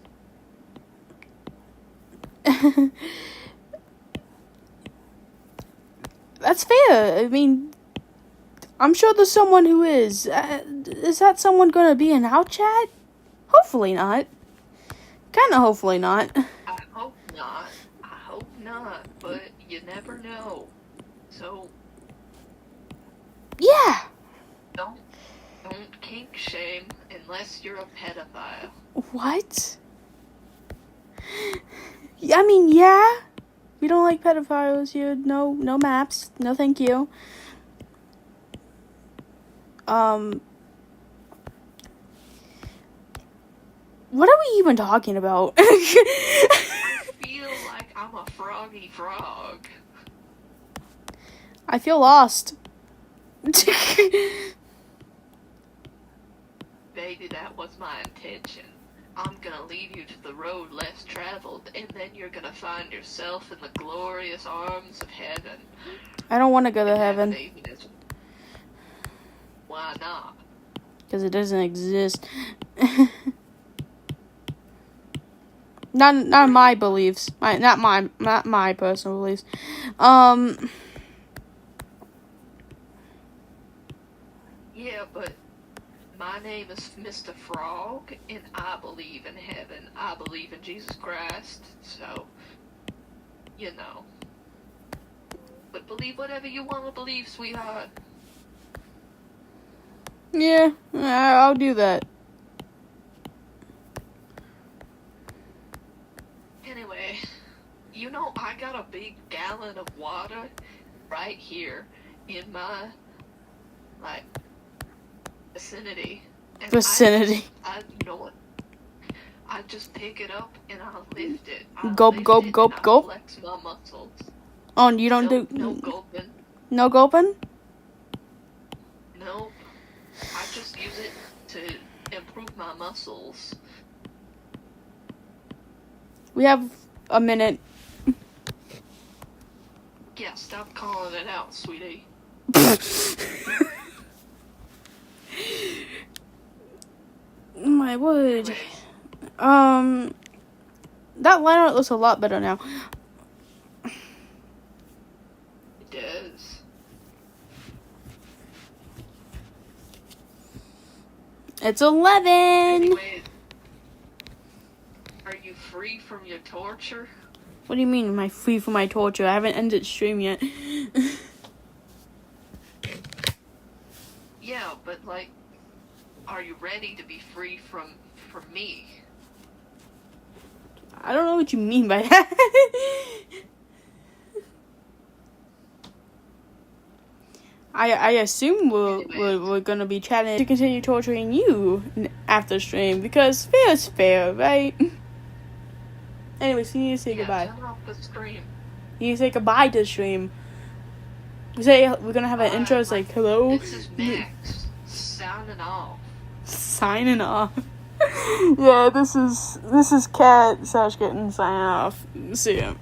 A: That's fair. I mean, I'm sure there's someone who is. Is that someone going to be in our chat? Hopefully not. Kind of hopefully not.
B: I hope not. I hope not, but you never know. So...
A: Yeah.
B: Don't kink shame unless you're a pedophile.
A: What? I mean, yeah. We don't like pedophiles here. No maps. No thank you. What are we even talking about?
B: I feel like I'm a froggy frog.
A: I feel lost.
B: Baby, that was my intention. I'm gonna lead you to the road less traveled, and then you're gonna find yourself in the glorious arms of heaven.
A: I don't want to go to heaven.
B: Why not?
A: Because it doesn't exist. Not my beliefs. Not my personal beliefs.
B: Yeah, but my name is Mr. Frog, and I believe in heaven. I believe in Jesus Christ, so, you know. But believe whatever you want to believe, sweetheart.
A: Yeah, I'll do that.
B: Anyway, you know, I got a big gallon of water right here in my, like, vicinity. And
A: Vicinity.
B: you know what? I just pick it up and I'll lift it.
A: Gulp, gulp, gulp, gulp.
B: Flex my muscles.
A: Oh, you don't do...
B: No gulping.
A: No gulping?
B: No. I just use it to improve my muscles.
A: We have a minute.
B: Yeah, stop calling it out, sweetie.
A: My word.
B: Anyways,
A: That line art looks a lot better now.
B: it does.
A: It's 11.
B: Anyways, are you free from your torture?
A: What do you mean, am I free from my torture? I haven't ended stream yet.
B: Yeah, but like, are you ready to be free from me?
A: I don't know what you mean by that. I assume we're gonna be chatting to continue torturing you after stream, because fair is fair, right? Anyways, you need to say goodbye.
B: Turn off the stream.
A: You need to say goodbye to the stream. We're gonna have an intro. It's like, hello.
B: This is Max signing off.
A: Signing off. Yeah, this is Cat /Kitten signing off. See ya.